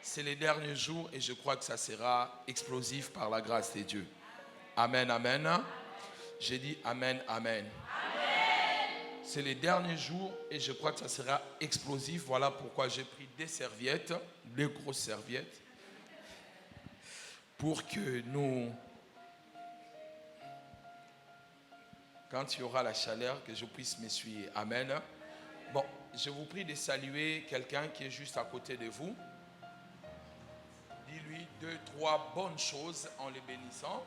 C'est les derniers jours et je crois que ça sera explosif par la grâce de Dieu. Amen, amen. J'ai dit amen, amen. C'est les derniers jours et je crois que ça sera explosif. Voilà pourquoi j'ai pris des serviettes, des grosses serviettes, pour que nous, quand il y aura la chaleur, que je puisse m'essuyer. Amen. Bon, je vous prie de saluer quelqu'un qui est juste à côté de vous. Dis-lui 2, 3 bonnes choses en les bénissant.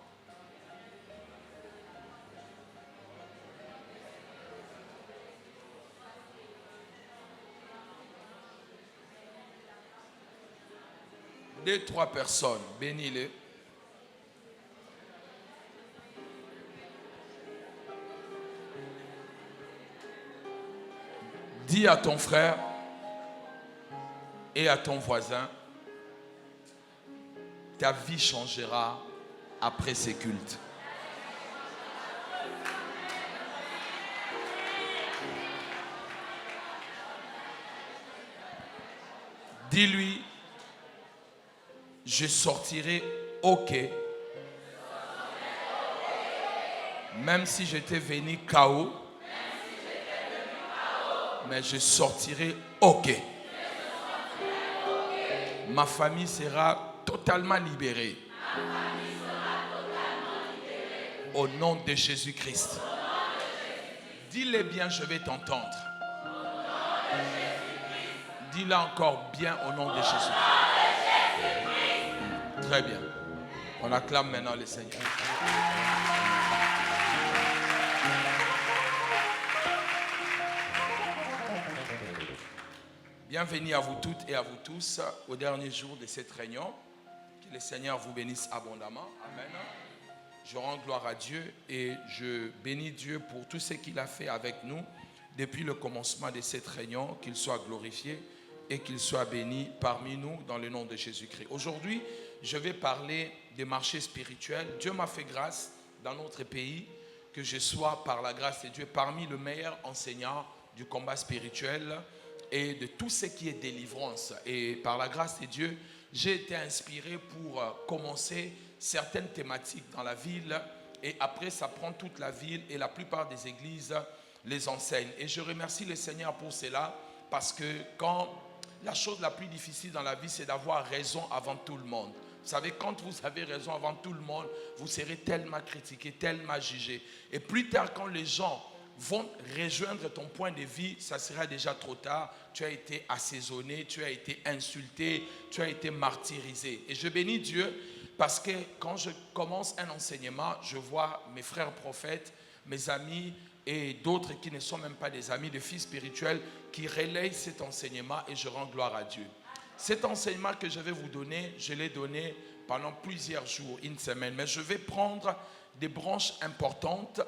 Deux, 3 personnes, bénis-les. Dis à ton frère et à ton voisin, ta vie changera après ces cultes. Dis-lui, je sortirai OK, même si j'étais venu KO, mais je sortirai OK. Ma famille sera totalement libérée. Au nom de Jésus-Christ. Dis-le bien, je vais t'entendre. Dis-le encore bien au nom de Jésus. Très bien. On acclame maintenant le Seigneur. Bienvenue à vous toutes et à vous tous au dernier jour de cette réunion. Que le Seigneur vous bénisse abondamment. Amen. Je rends gloire à Dieu et je bénis Dieu pour tout ce qu'il a fait avec nous depuis le commencement de cette réunion. Qu'il soit glorifié et qu'il soit béni parmi nous dans le nom de Jésus-Christ. Aujourd'hui, je vais parler des marchés spirituels. Dieu m'a fait grâce dans notre pays que je sois par la grâce de Dieu parmi les meilleurs enseignants du combat spirituel et de tout ce qui est délivrance. Et par la grâce de Dieu, j'ai été inspiré pour commencer certaines thématiques dans la ville et après ça prend toute la ville et la plupart des églises les enseignent. Et je remercie le Seigneur pour cela parce que quand la chose la plus difficile dans la vie, c'est d'avoir raison avant tout le monde. Vous savez, quand vous avez raison avant tout le monde, vous serez tellement critiqué, tellement jugé. Et plus tard, quand les gens vont rejoindre ton point de vue, ça sera déjà trop tard. Tu as été assaisonné, tu as été insulté, tu as été martyrisé. Et je bénis Dieu parce que quand je commence un enseignement, je vois mes frères prophètes, mes amis et d'autres qui ne sont même pas des amis, des fils spirituels qui relayent cet enseignement et je rends gloire à Dieu. Cet enseignement que je vais vous donner, je l'ai donné pendant plusieurs jours, une semaine, mais je vais prendre des branches importantes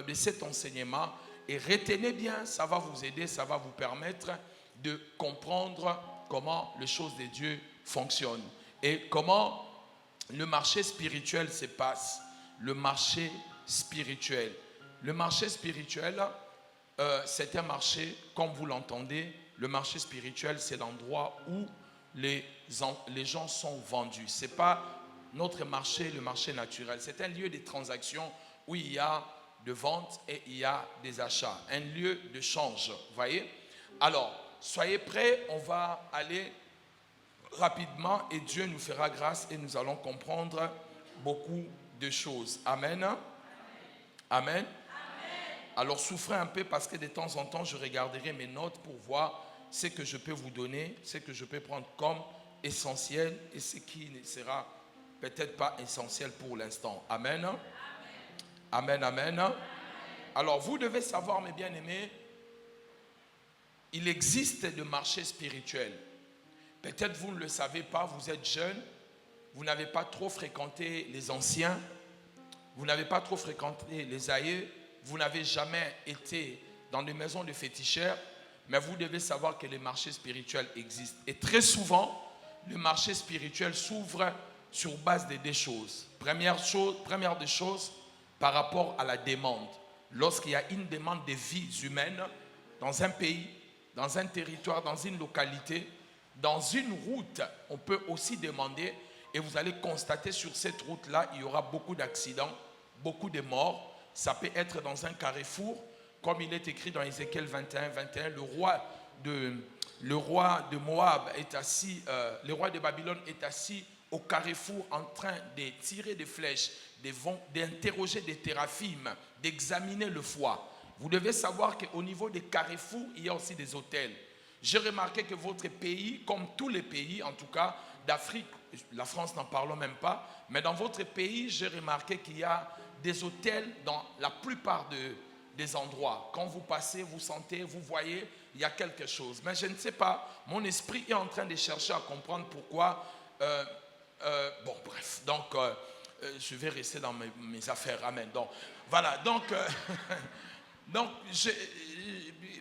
de cet enseignement et retenez bien, ça va vous aider, ça va vous permettre de comprendre comment les choses de Dieu fonctionnent et comment le marché spirituel se passe. Le marché spirituel. Le marché spirituel, c'est un marché, comme vous l'entendez, le marché spirituel, c'est l'endroit où les gens sont vendus. Ce n'est pas notre marché, le marché naturel. C'est un lieu de transaction où il y a de vente et il y a des achats. Un lieu de change, vous voyez? Alors, soyez prêts, on va aller rapidement et Dieu nous fera grâce et nous allons comprendre beaucoup de choses. Amen. Amen. Alors souffrez un peu parce que de temps en temps je regarderai mes notes pour voir ce que je peux vous donner, ce que je peux prendre comme essentiel et ce qui ne sera peut-être pas essentiel pour l'instant. Amen. Amen, amen. Alors vous devez savoir, mes bien-aimés, il existe des marchés spirituels. Peut-être vous ne le savez pas, vous êtes jeune, vous n'avez pas trop fréquenté les anciens, vous n'avez pas trop fréquenté les aïeux, vous n'avez jamais été dans des maisons de féticheurs, mais vous devez savoir que les marchés spirituels existent. Et très souvent, le marché spirituel s'ouvre sur base de deux choses. Première des choses, par rapport à la demande. Lorsqu'il y a une demande de vies humaines dans un pays, dans un territoire, dans une localité, Dans une route, on peut aussi demander, et vous allez constater sur cette route-là, il y aura beaucoup d'accidents, beaucoup de morts. Ça peut être dans un carrefour, comme il est écrit dans Ézéchiel 21, 21, le roi de Moab est assis, le roi de Babylone est assis au carrefour en train de tirer des flèches, d'interroger des téraphimes, d'examiner le foie. Vous devez savoir qu'au niveau des carrefours, il y a aussi des hôtels. J'ai remarqué que votre pays, comme tous les pays, en tout cas d'Afrique, la France n'en parlons même pas, mais dans votre pays, j'ai remarqué qu'il y a des hôtels dans la plupart des endroits. Quand vous passez, vous sentez, vous voyez, il y a quelque chose. Mais je ne sais pas, mon esprit est en train de chercher à comprendre pourquoi. Bon, bref, donc je vais rester dans mes affaires. Amen. Donc, voilà, donc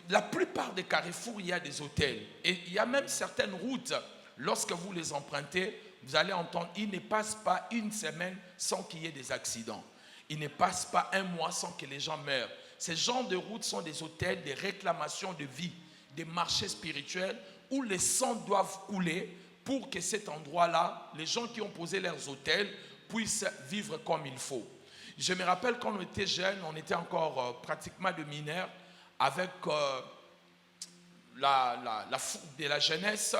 la plupart des carrefours, il y a des hôtels. Et il y a même certaines routes, lorsque vous les empruntez, vous allez entendre, il ne passe pas une semaine sans qu'il y ait des accidents. Il ne passe pas un mois sans que les gens meurent. Ces genres de routes sont des hôtels, des réclamations de vie, des marchés spirituels où les sangs doivent couler pour que cet endroit-là, les gens qui ont posé leurs hôtels, puissent vivre comme il faut. Je me rappelle quand on était jeunes, on était encore pratiquement de mineurs, avec la foule de la jeunesse,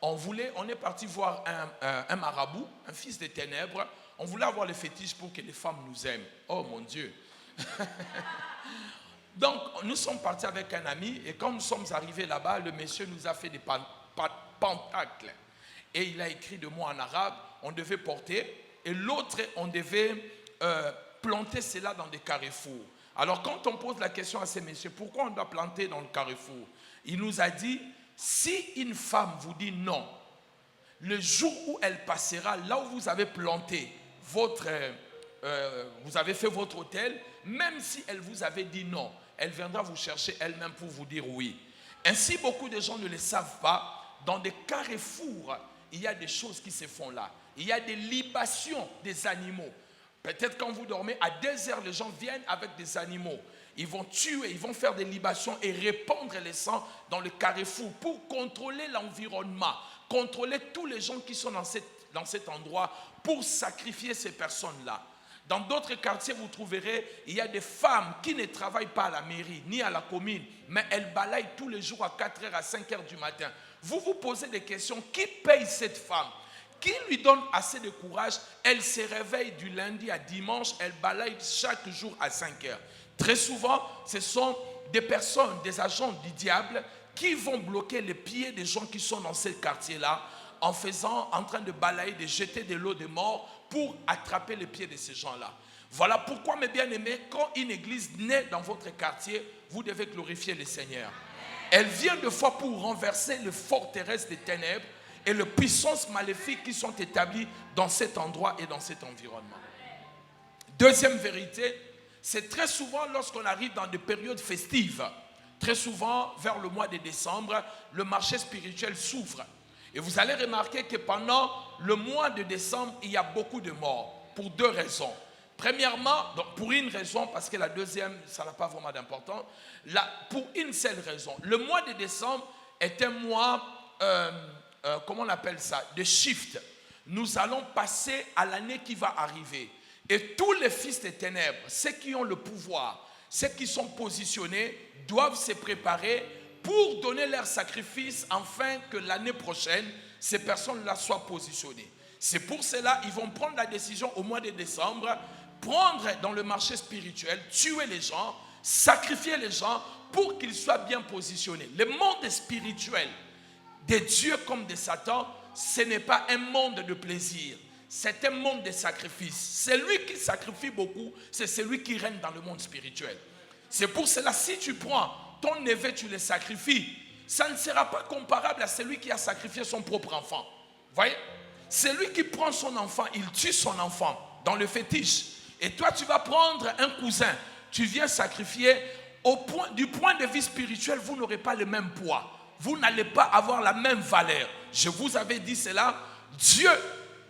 on est parti voir un marabout, un fils des ténèbres. On voulait avoir le fétiche pour que les femmes nous aiment. Oh mon Dieu. Donc nous sommes partis avec un ami et quand nous sommes arrivés là-bas, le monsieur nous a fait des pentacles. Et il a écrit de mots en arabe, on devait porter. Et l'autre, on devait planter cela dans des carrefours. Alors quand on pose la question à ces messieurs, pourquoi on doit planter dans le carrefour? Il nous a dit, si une femme vous dit non, le jour où elle passera là où vous avez planté vous avez fait votre hôtel, même si elle vous avait dit non, elle viendra vous chercher elle-même pour vous dire oui. Ainsi, beaucoup de gens ne le savent pas. Dans des carrefours, il y a des choses qui se font là. Il y a des libations des animaux. Peut-être quand vous dormez, à 2 heures, les gens viennent avec des animaux. Ils vont tuer, ils vont faire des libations et répandre les sangs dans le carrefour pour contrôler l'environnement, contrôler tous les gens qui sont dans cet endroit pour sacrifier ces personnes-là. Dans d'autres quartiers, vous trouverez, il y a des femmes qui ne travaillent pas à la mairie ni à la commune, mais elles balayent tous les jours à 4h, à 5h du matin. Vous vous posez des questions, qui paye cette femme? Qui lui donne assez de courage? Elle se réveille du lundi à dimanche, elle balaye chaque jour à 5h. Très souvent, ce sont des personnes, des agents du diable qui vont bloquer les pieds des gens qui sont dans ce quartier-là en train de balayer, de jeter de l'eau de mort pour attraper les pieds de ces gens-là. Voilà pourquoi, mes bien-aimés, quand une église naît dans votre quartier, vous devez glorifier le Seigneur. Elle vient de fois pour renverser les forteresses des ténèbres et les puissances maléfiques qui sont établies dans cet endroit et dans cet environnement. Deuxième vérité, c'est très souvent lorsqu'on arrive dans des périodes festives, très souvent vers le mois de décembre, le marché spirituel s'ouvre. Et vous allez remarquer que pendant le mois de décembre, il y a beaucoup de morts pour 2 raisons. Premièrement, donc pour une raison, parce que la deuxième, ça n'a pas vraiment d'importance, pour une seule raison. Le mois de décembre est un mois, comment on appelle ça, de shift. Nous allons passer à l'année qui va arriver. Et tous les fils des ténèbres, ceux qui ont le pouvoir, ceux qui sont positionnés, doivent se préparer pour donner leur sacrifice afin que l'année prochaine, ces personnes-là soient positionnées. C'est pour cela qu'ils vont prendre la décision au mois de décembre, prendre dans le marché spirituel, tuer les gens, sacrifier les gens pour qu'ils soient bien positionnés. Le monde spirituel, de Dieu comme de Satan, ce n'est pas un monde de plaisir. C'est un monde de sacrifice. Celui qui sacrifie beaucoup, c'est celui qui règne dans le monde spirituel. C'est pour cela, si tu prends ton neveu, tu le sacrifies, ça ne sera pas comparable à celui qui a sacrifié son propre enfant. Vous voyez? Celui qui prend son enfant, il tue son enfant dans le fétiche. Et toi, tu vas prendre un cousin, tu viens sacrifier. Du point de vue spirituel, vous n'aurez pas le même poids. Vous n'allez pas avoir la même valeur. Je vous avais dit cela. Dieu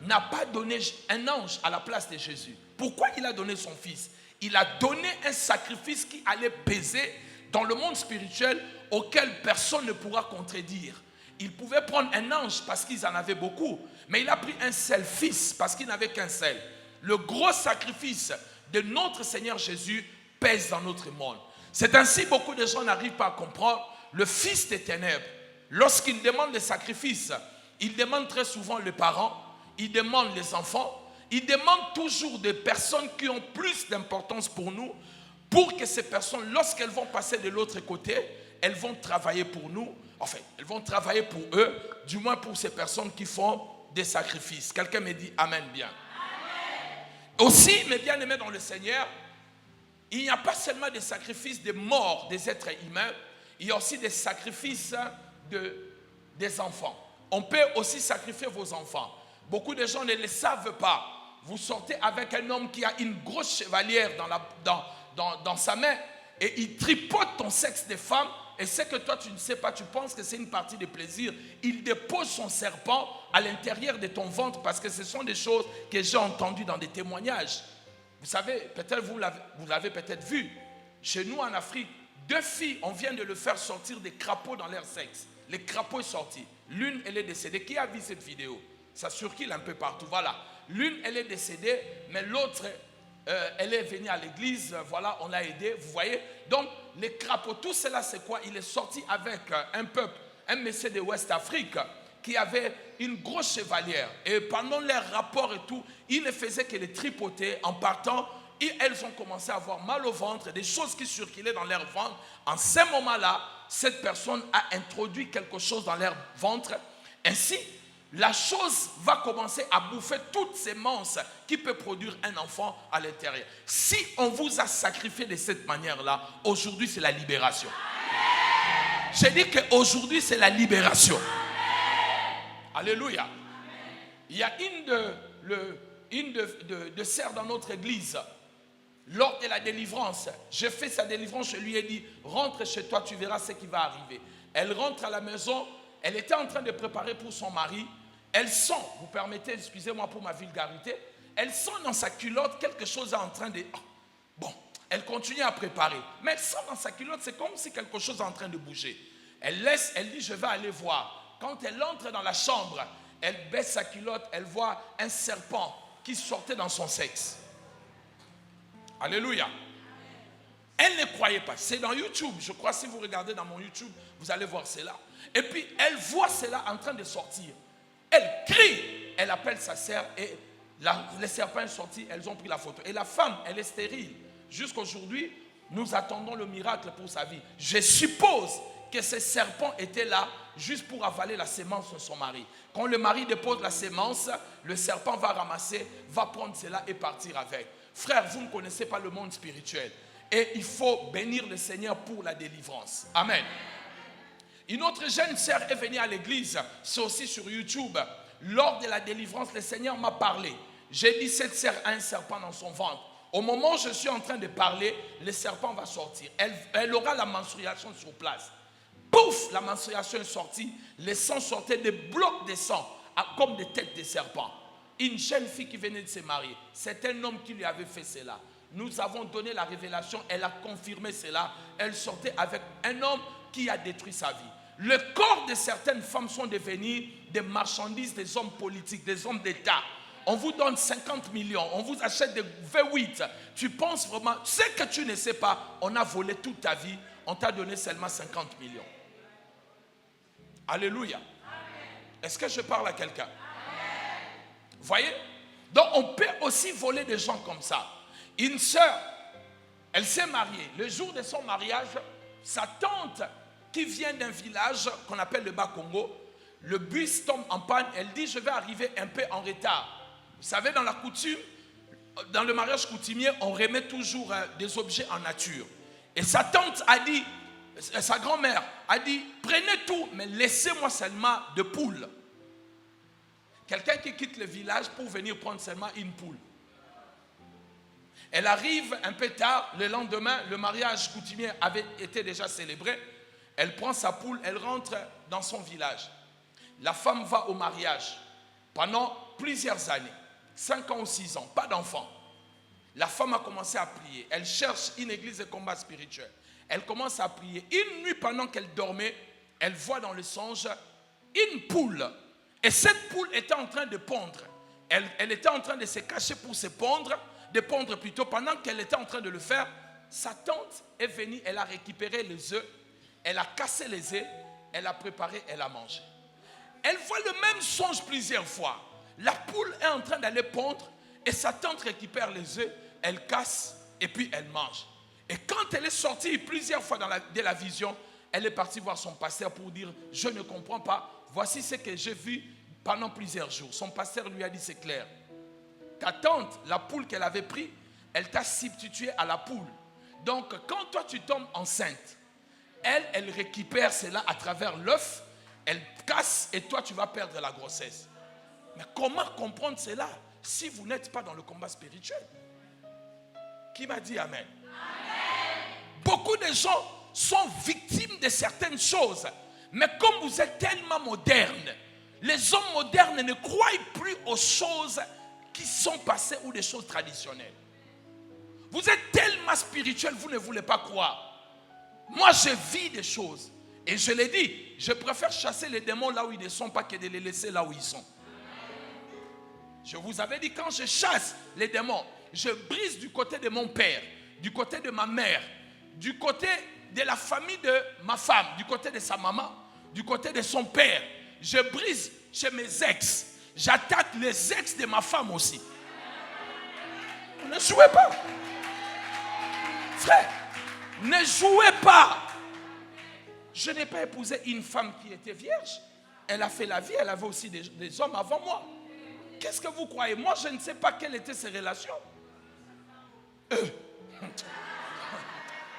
n'a pas donné un ange à la place de Jésus. Pourquoi il a donné son fils? Il a donné un sacrifice qui allait peser dans le monde spirituel auquel personne ne pourra contredire. Il pouvait prendre un ange parce qu'ils en avaient beaucoup, mais il a pris un seul fils parce qu'il n'avait qu'un seul. Le gros sacrifice de notre Seigneur Jésus pèse dans notre monde. C'est ainsi beaucoup de gens n'arrivent pas à comprendre le fils des ténèbres. Lorsqu'il demande des sacrifices, il demande très souvent les parents, il demande les enfants, il demande toujours des personnes qui ont plus d'importance pour nous, pour que ces personnes, lorsqu'elles vont passer de l'autre côté, elles vont travailler pour nous. Enfin, elles vont travailler pour eux, du moins pour ces personnes qui font des sacrifices. Quelqu'un me dit Amen bien. Amen. Aussi, mes bien-aimés dans le Seigneur, il n'y a pas seulement des sacrifices de mort des êtres humains, il y a aussi des sacrifices des enfants. On peut aussi sacrifier vos enfants. Beaucoup de gens ne le savent pas. Vous sortez avec un homme qui a une grosse chevalière dans sa main et il tripote ton sexe de femme et c'est que toi tu ne sais pas, tu penses que c'est une partie de plaisir. Il dépose son serpent à l'intérieur de ton ventre parce que ce sont des choses que j'ai entendues dans des témoignages. Vous savez, peut-être vous l'avez peut-être vu. Chez nous en Afrique, 2 filles, on vient de le faire sortir des crapauds dans leur sexe. Les crapauds sont sortis. L'une, elle est décédée. Qui a vu cette vidéo? Ça circule un peu partout. Voilà. L'une, elle est décédée, mais l'autre, elle est venue à l'église. Voilà, on l'a aidée. Vous voyez? Donc, les crapauds, tout cela, c'est quoi? Il est sorti avec un peuple, un monsieur de West Afrique, qui avait une grosse chevalière. Et pendant leurs rapports et tout, il ne faisait que les tripoter en partant. Et elles ont commencé à avoir mal au ventre, des choses qui circulaient dans leur ventre. En ce moment-là, cette personne a introduit quelque chose dans leur ventre. Ainsi, la chose va commencer à bouffer toutes ces manches qui peuvent produire un enfant à l'intérieur. Si on vous a sacrifié de cette manière-là, aujourd'hui c'est la libération. J'ai dit qu'aujourd'hui c'est la libération. Alléluia. Il y a une de sœurs dans notre église. Lors de la délivrance, j'ai fait sa délivrance, je lui ai dit, rentre chez toi, tu verras ce qui va arriver. Elle rentre à la maison, elle était en train de préparer pour son mari. Elle sent, vous permettez, excusez-moi pour ma vulgarité, elle sent dans sa culotte quelque chose est en train de... Bon, elle continue à préparer, mais elle sent dans sa culotte, c'est comme si quelque chose est en train de bouger. Elle laisse, elle dit, je vais aller voir. Quand elle entre dans la chambre, elle baisse sa culotte, elle voit un serpent qui sortait dans son sexe. Alléluia. Elle ne croyait pas. C'est dans YouTube. Je crois si vous regardez dans mon YouTube, vous allez voir cela. Et puis, elle voit cela en train de sortir. Elle crie. Elle appelle sa sœur et le serpent est sorti. Elles ont pris la photo. Et la femme, elle est stérile. Jusqu'aujourd'hui, nous attendons le miracle pour sa vie. Je suppose que ce serpent était là juste pour avaler la sémence de son mari. Quand le mari dépose la sémence, le serpent va ramasser, va prendre cela et partir avec. Frère, vous ne connaissez pas le monde spirituel. Et il faut bénir le Seigneur pour la délivrance. Amen. Une autre jeune sœur est venue à l'église. C'est aussi sur YouTube. Lors de la délivrance, le Seigneur m'a parlé. J'ai dit, cette sœur a un serpent dans son ventre. Au moment où je suis en train de parler, le serpent va sortir. Elle aura la menstruation sur place. Pouf, la menstruation est sortie. Le sang sortait des blocs de sang, comme des têtes de serpents. Une jeune fille qui venait de se marier, c'est un homme qui lui avait fait cela. Nous avons donné la révélation, elle a confirmé cela. Elle sortait avec un homme qui a détruit sa vie. Le corps de certaines femmes sont devenus des marchandises des hommes politiques, des hommes d'État. On vous donne 50 millions, on vous achète des V8. Tu penses vraiment, ce que tu ne sais pas, on a volé toute ta vie, on t'a donné seulement 50 millions. Alléluia. Est-ce que je parle à quelqu'un? Vous voyez? Donc on peut aussi voler des gens comme ça. Une sœur, elle s'est mariée. Le jour de son mariage, sa tante qui vient d'un village qu'on appelle le Bas-Congo, le bus tombe en panne. Elle dit, je vais arriver un peu en retard. Vous savez, dans la coutume, dans le mariage coutumier, on remet toujours des objets en nature. Et sa tante a dit, sa grand-mère a dit, prenez tout, mais laissez-moi seulement de poules. Quelqu'un qui quitte le village pour venir prendre seulement une poule. Elle arrive un peu tard, le lendemain, le mariage coutumier avait été déjà célébré. Elle prend sa poule, elle rentre dans son village. La femme va au mariage pendant plusieurs années, 5 ans ou 6 ans, pas d'enfant. La femme a commencé à prier. Elle cherche une église de combat spirituel. Elle commence à prier. Une nuit, pendant qu'elle dormait, elle voit dans le songe une poule. Et cette poule était en train de pondre. Elle était en train de se cacher pour se pondre, de pondre plutôt. Pendant qu'elle était en train de le faire, sa tante est venue, elle a récupéré les œufs, elle a cassé les œufs, elle a préparé, elle a mangé. Elle voit le même songe plusieurs fois. La poule est en train d'aller pondre et sa tante récupère les œufs, elle casse et puis elle mange. Et quand elle est sortie plusieurs fois de la vision, elle est partie voir son pasteur pour dire « Je ne comprends pas, voici ce que j'ai vu pendant plusieurs jours. » Son pasteur lui a dit « C'est clair. Ta tante, la poule qu'elle avait prise, elle t'a substitué à la poule. Donc quand toi tu tombes enceinte, elle récupère cela à travers l'œuf, elle casse et toi tu vas perdre la grossesse. » Mais comment comprendre cela si vous n'êtes pas dans le combat spirituel? Qui m'a dit amen? Beaucoup de gens sont victimes de certaines choses. Mais comme vous êtes tellement moderne, les hommes modernes ne croient plus aux choses qui sont passées ou des choses traditionnelles. Vous êtes tellement spirituel, vous ne voulez pas croire. Moi, je vis des choses. Et je l'ai dit, je préfère chasser les démons là où ils ne sont pas que de les laisser là où ils sont. Je vous avais dit, quand je chasse les démons, je brise du côté de mon père, du côté de ma mère, du côté de la famille de ma femme, du côté de sa maman, du côté de son père. Je brise chez mes ex. J'attaque les ex de ma femme aussi. Ne jouez pas. Frère, ne jouez pas. Je n'ai pas épousé une femme qui était vierge. Elle a fait la vie, elle avait aussi des hommes avant moi. Qu'est-ce que vous croyez? Moi, je ne sais pas quelles étaient ces relations.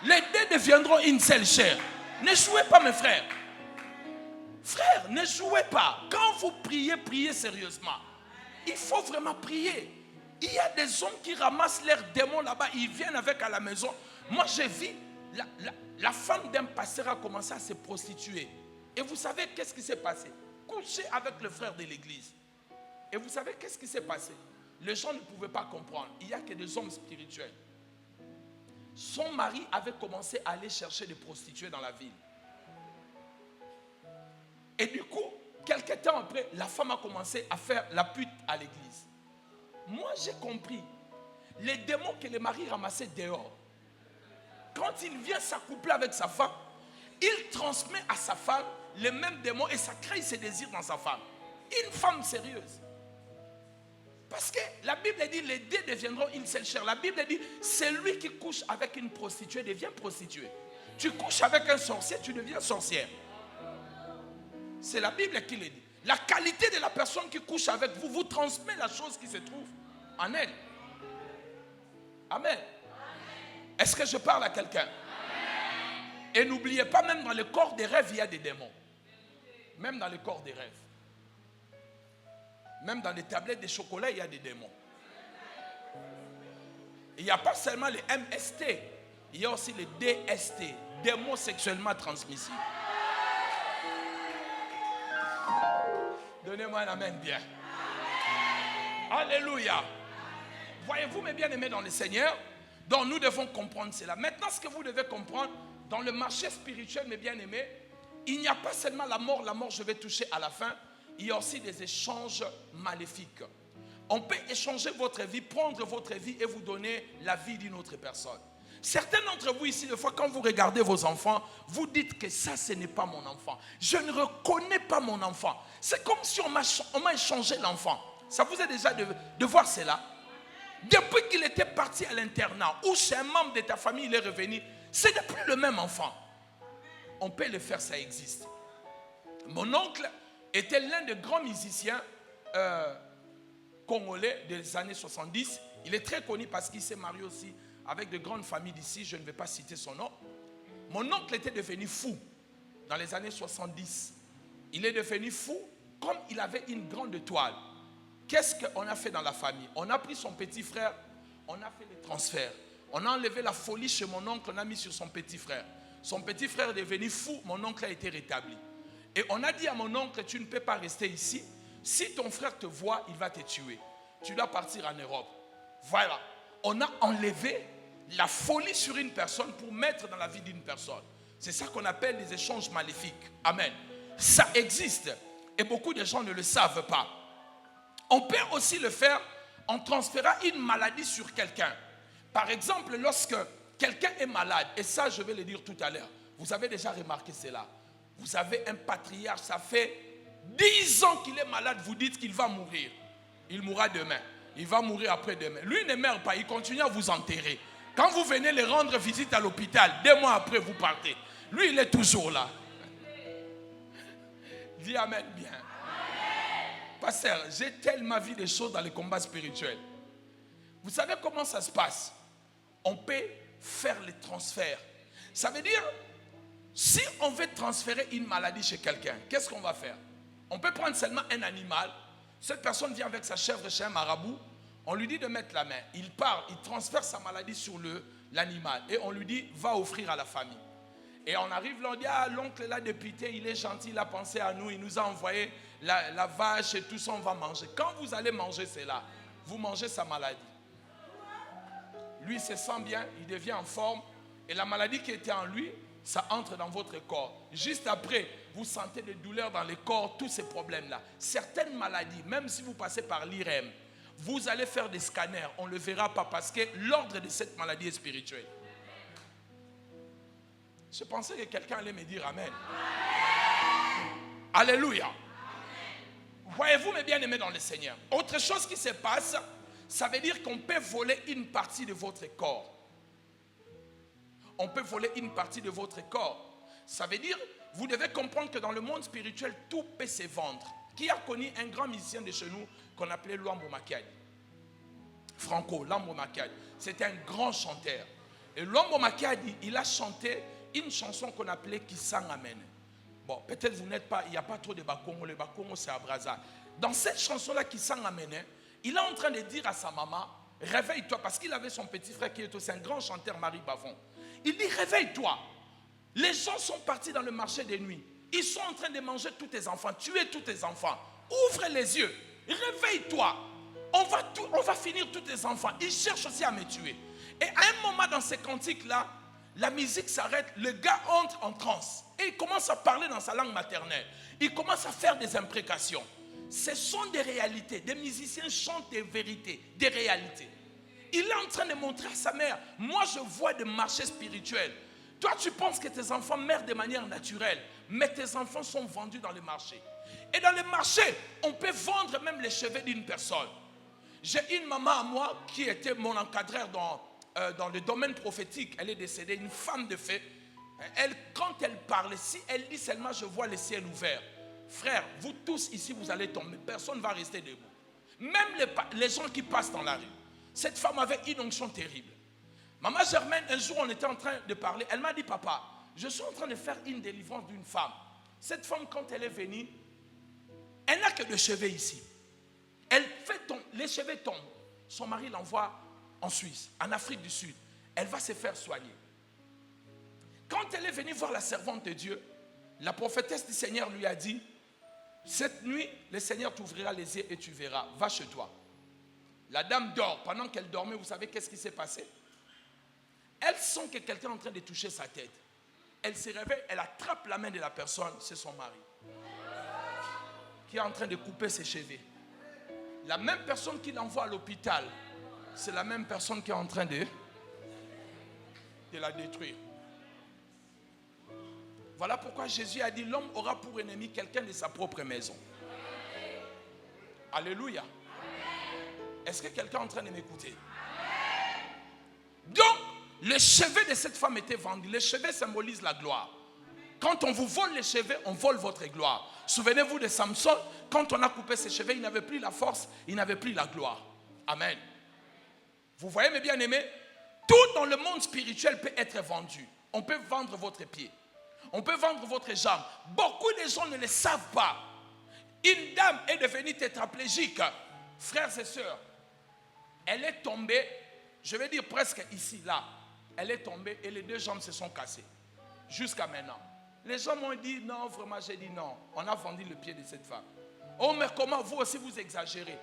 Les deux deviendront une seule chair. Ne jouez pas, mes frères. Frères, ne jouez pas. Quand vous priez, priez sérieusement. Il faut vraiment prier. Il y a des hommes qui ramassent leurs démons là-bas. Ils viennent avec à la maison. Moi, j'ai vu la femme d'un pasteur a commencé à se prostituer. Et vous savez qu'est-ce qui s'est passé? Coucher avec le frère de l'église. Et vous savez qu'est-ce qui s'est passé? Les gens ne pouvaient pas comprendre. Il n'y a que des hommes spirituels. Son mari avait commencé à aller chercher des prostituées dans la ville. Et du coup, quelques temps après, la femme a commencé à faire la pute à l'église. Moi, j'ai compris. Les démons que le mari ramassait dehors, quand il vient s'accoupler avec sa femme, il transmet à sa femme les mêmes démons et ça crée ses désirs dans sa femme. Une femme sérieuse. Parce que la Bible dit les deux deviendront une seule chair. La Bible dit celui qui couche avec une prostituée devient prostituée. Tu couches avec un sorcier, tu deviens sorcière. C'est la Bible qui le dit. La qualité de la personne qui couche avec vous vous transmet la chose qui se trouve en elle. Amen. Est-ce que je parle à quelqu'un? Et n'oubliez pas, même dans le corps des rêves, il y a des démons. Même dans le corps des rêves. Même dans les tablettes de chocolat, il y a des démons. Il n'y a pas seulement les MST, il y a aussi les DST, démons sexuellement transmissibles. Donnez-moi un amen bien. Alléluia. Voyez-vous, mes bien-aimés dans le Seigneur, donc nous devons comprendre cela. Maintenant, ce que vous devez comprendre, dans le marché spirituel, mes bien-aimés, il n'y a pas seulement la mort je vais toucher à la fin. Il y a aussi des échanges maléfiques. On peut échanger votre vie, prendre votre vie et vous donner la vie d'une autre personne. Certains d'entre vous ici, des fois, quand vous regardez vos enfants, vous dites que ça, ce n'est pas mon enfant. Je ne reconnais pas mon enfant. C'est comme si on m'a échangé l'enfant. Ça vous est déjà de voir cela? Depuis qu'il était parti à l'internat, ou chez un membre de ta famille, il est revenu, ce n'est plus le même enfant. On peut le faire, ça existe. Mon oncle était l'un des grands musiciens congolais des années 70. Il est très connu parce qu'il s'est marié aussi avec de grandes familles d'ici. Je ne vais pas citer son nom. Mon oncle était devenu fou dans les années 70. Il est devenu fou comme il avait une grande étoile. Qu'est-ce qu'on a fait dans la famille? On a pris son petit frère, on a fait les transferts. On a enlevé la folie chez mon oncle, on a mis sur son petit frère. Son petit frère est devenu fou, mon oncle a été rétabli. Et on a dit à mon oncle, tu ne peux pas rester ici. Si ton frère te voit, il va te tuer. Tu dois partir en Europe. Voilà. On a enlevé la folie sur une personne pour mettre dans la vie d'une personne. C'est ça qu'on appelle des échanges maléfiques. Amen. Ça existe. Et beaucoup de gens ne le savent pas. On peut aussi le faire en transférant une maladie sur quelqu'un. Par exemple, lorsque quelqu'un est malade, et ça je vais le dire tout à l'heure, vous avez déjà remarqué cela. Vous avez un patriarche, ça fait 10 ans qu'il est malade, vous dites qu'il va mourir. Il mourra demain. Il va mourir après-demain. Lui ne meurt pas, il continue à vous enterrer. Quand vous venez le rendre visite à l'hôpital, 2 mois après, vous partez. Lui, il est toujours là. Dis amen bien. Pasteur, j'ai tellement vu des choses dans les combats spirituels. Vous savez comment ça se passe? On peut faire les transferts. Ça veut dire, si on veut transférer une maladie chez quelqu'un, qu'est-ce qu'on va faire? On peut prendre seulement un animal. Cette personne vient avec sa chèvre chez un marabout. On lui dit de mettre la main. Il part, il transfère sa maladie sur l'animal. Et on lui dit, va offrir à la famille. Et on arrive là, on dit, ah, l'oncle est là depuis, il est gentil, il a pensé à nous, il nous a envoyé la vache et tout ça, on va manger. Quand vous allez manger cela, vous mangez sa maladie. Lui se sent bien, il devient en forme. Et la maladie qui était en lui, ça entre dans votre corps. Juste après, vous sentez des douleurs dans le corps, tous ces problèmes-là. Certaines maladies, même si vous passez par l'IRM, vous allez faire des scanners, on ne le verra pas parce que l'ordre de cette maladie est spirituel. Je pensais que quelqu'un allait me dire Amen. Alléluia. Voyez-vous mes bien-aimés dans le Seigneur. Autre chose qui se passe, ça veut dire qu'on peut voler une partie de votre corps. On peut voler une partie de votre corps. Ça veut dire, vous devez comprendre que dans le monde spirituel, tout peut se vendre. Qui a connu un grand musicien de chez nous qu'on appelait Luambo Makiadi? Franco, Luambo Makiadi. C'était un grand chanteur. Et Luambo Makiadi, il a chanté une chanson qu'on appelait Kisang Amen. Bon, peut-être vous n'êtes pas, il n'y a pas trop de Bakongo, le Bakongo c'est à Brazza. Dans cette chanson-là, Kisang Amen, il est en train de dire à sa maman, réveille-toi, parce qu'il avait son petit frère qui est aussi un grand chanteur, Marie Bavon. Il dit, réveille-toi. Les gens sont partis dans le marché des nuits. Ils sont en train de manger tous tes enfants, tuer tous tes enfants. Ouvre les yeux, réveille-toi. On va finir tous tes enfants. Ils cherchent aussi à me tuer. Et à un moment dans ces cantiques-là, la musique s'arrête, le gars entre en transe. Et il commence à parler dans sa langue maternelle. Il commence à faire des imprécations. Ce sont des réalités. Des musiciens chantent des vérités, des réalités. Il est en train de montrer à sa mère, moi je vois des marchés spirituels. Toi tu penses que tes enfants meurent de manière naturelle, mais tes enfants sont vendus dans le marché. Et dans le marché, on peut vendre même les cheveux d'une personne. J'ai une maman à moi qui était mon encadreur dans le domaine prophétique. Elle est décédée, une femme de fait. Quand elle parle, si elle dit seulement je vois le ciel ouvert, frère, vous tous ici vous allez tomber, personne ne va rester debout. Même les gens qui passent dans la rue. Cette femme avait une onction terrible. Maman Germaine, un jour on était en train de parler, elle m'a dit papa, je suis en train de faire une délivrance d'une femme. Cette femme quand elle est venue, elle n'a que des cheveux ici. Elle fait tomber, les cheveux tombent. Son mari l'envoie en Suisse, en Afrique du Sud. Elle va se faire soigner. Quand elle est venue voir la servante de Dieu, la prophétesse du Seigneur lui a dit, cette nuit, le Seigneur t'ouvrira les yeux et tu verras. Va chez toi. La dame dort. Pendant qu'elle dormait, vous savez qu'est-ce qui s'est passé? Elle sent que quelqu'un est en train de toucher sa tête. Elle se réveille, elle attrape la main de la personne, c'est son mari, qui est en train de couper ses cheveux. La même personne qui l'envoie à l'hôpital, c'est la même personne qui est en train de la détruire. Voilà pourquoi Jésus a dit, l'homme aura pour ennemi quelqu'un de sa propre maison. Alléluia. Est-ce que quelqu'un est en train de m'écouter? Donc, les cheveux de cette femme étaient vendus. Les cheveux symbolisent la gloire. Quand on vous vole les cheveux, on vole votre gloire. Souvenez-vous de Samson, quand on a coupé ses cheveux, il n'avait plus la force, il n'avait plus la gloire. Amen. Vous voyez mes bien-aimés, tout dans le monde spirituel peut être vendu. On peut vendre votre pied. On peut vendre votre jambe. Beaucoup de gens ne le savent pas. Une dame est devenue tétraplégique. Frères et sœurs, elle est tombée, je vais dire presque ici, là. Elle est tombée et les 2 jambes se sont cassées. Jusqu'à maintenant. Les gens m'ont dit non, vraiment, j'ai dit non. On a vendu le pied de cette femme. Oh, mais comment vous aussi vous exagérez?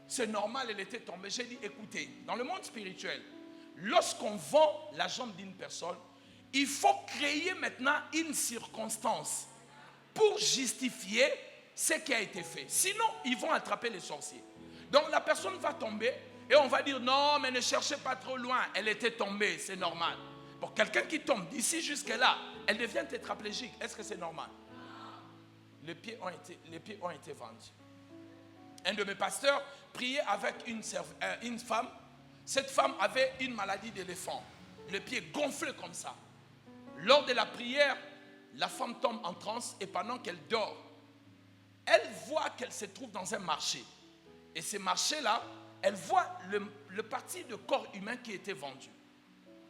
C'est normal, elle était tombée. J'ai dit, écoutez, dans le monde spirituel, lorsqu'on vend la jambe d'une personne, il faut créer maintenant une circonstance pour justifier ce qui a été fait. Sinon, ils vont attraper les sorciers. Donc la personne va tomber et on va dire non, mais ne cherchez pas trop loin. Elle était tombée, c'est normal. Pour quelqu'un qui tombe d'ici jusqu'à là, elle devient tétraplégique. Est-ce que c'est normal? Les pieds ont été vendus. Un de mes pasteurs priait avec une femme. Cette femme avait une maladie d'éléphant. Le pied gonflé comme ça. Lors de la prière, la femme tombe en transe et pendant qu'elle dort, elle voit qu'elle se trouve dans un marché. Et ce marché-là, elle voit le parti de corps humain qui était vendu.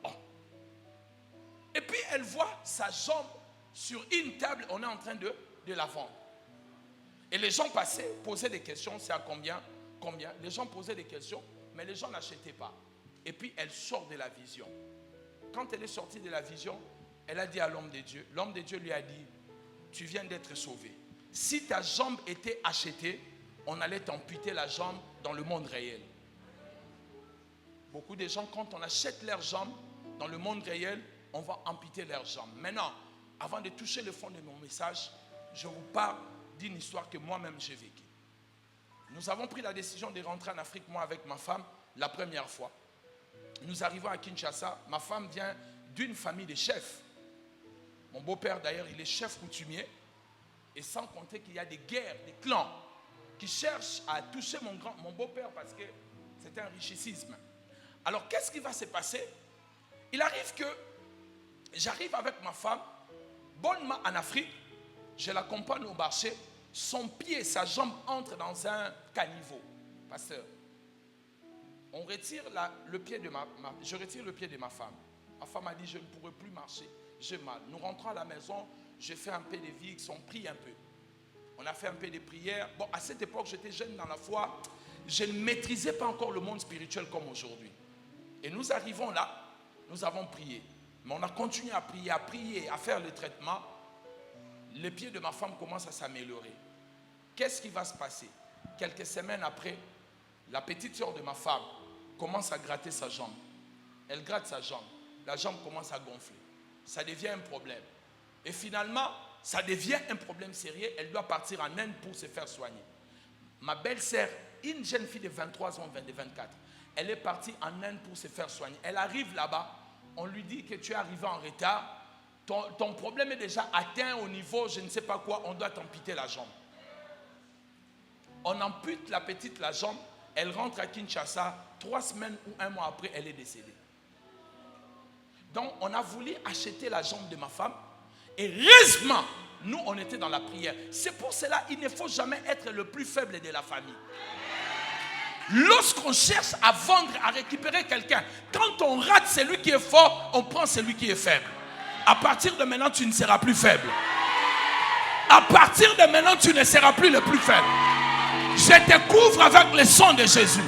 Oh. Et puis elle voit sa jambe sur une table, on est en train de la vendre. Et les gens passaient, posaient des questions, c'est à combien? Les gens posaient des questions, mais les gens n'achetaient pas. Et puis elle sort de la vision. Quand elle est sortie de la vision, elle a dit à l'homme de Dieu, l'homme de Dieu lui a dit, tu viens d'être sauvé. Si ta jambe était achetée, on allait t'amputer la jambe dans le monde réel. Beaucoup de gens, quand on achète leurs jambes dans le monde réel, on va amputer leurs jambes. Maintenant, avant de toucher le fond de mon message, je vous parle d'une histoire que moi-même j'ai vécue. Nous avons pris la décision de rentrer en Afrique, moi avec ma femme, la première fois. Nous arrivons à Kinshasa. Ma femme vient d'une famille de chefs. Mon beau-père, d'ailleurs, il est chef coutumier. Et sans compter qu'il y a des guerres, des clans qui cherchent à toucher mon beau-père parce que c'est un richicisme. Alors, qu'est-ce qui va se passer? Il arrive que j'arrive avec ma femme, bonnement en Afrique, je l'accompagne au marché, son pied, sa jambe entre dans un caniveau. Pasteur, on retire le pied de je retire le pied de ma femme. Ma femme a dit, je ne pourrai plus marcher, j'ai mal. Nous rentrons à la maison, je fais un peu de VX, on prie un peu. On a fait un peu de prière. Bon, à cette époque, j'étais jeune dans la foi. Je ne maîtrisais pas encore le monde spirituel comme aujourd'hui. Et nous arrivons là, nous avons prié. Mais on a continué à prier, à faire le traitement. Les pieds de ma femme commencent à s'améliorer. Qu'est-ce qui va se passer? Quelques semaines après, la petite soeur de ma femme commence à gratter sa jambe. Elle gratte sa jambe. La jambe commence à gonfler. Ça devient un problème. Et finalement, ça devient un problème sérieux. Elle doit partir en Inde pour se faire soigner. Ma belle-sœur, une jeune fille de 23 ans, 24, elle est partie en Inde pour se faire soigner. Elle arrive là-bas, on lui dit que tu es arrivé en retard. Ton problème est déjà atteint au niveau, je ne sais pas quoi, on doit t'amputer la jambe. On ampute la petite la jambe, elle rentre à Kinshasa, 3 semaines ou 1 mois après, elle est décédée. Donc, on a voulu acheter la jambe de ma femme. Et heureusement, nous, on était dans la prière. C'est pour cela qu'il ne faut jamais être le plus faible de la famille. Lorsqu'on cherche à vendre, à récupérer quelqu'un, quand on rate celui qui est fort, on prend celui qui est faible. À partir de maintenant, tu ne seras plus faible. À partir de maintenant, tu ne seras plus le plus faible. Je te couvre avec le sang de Jésus.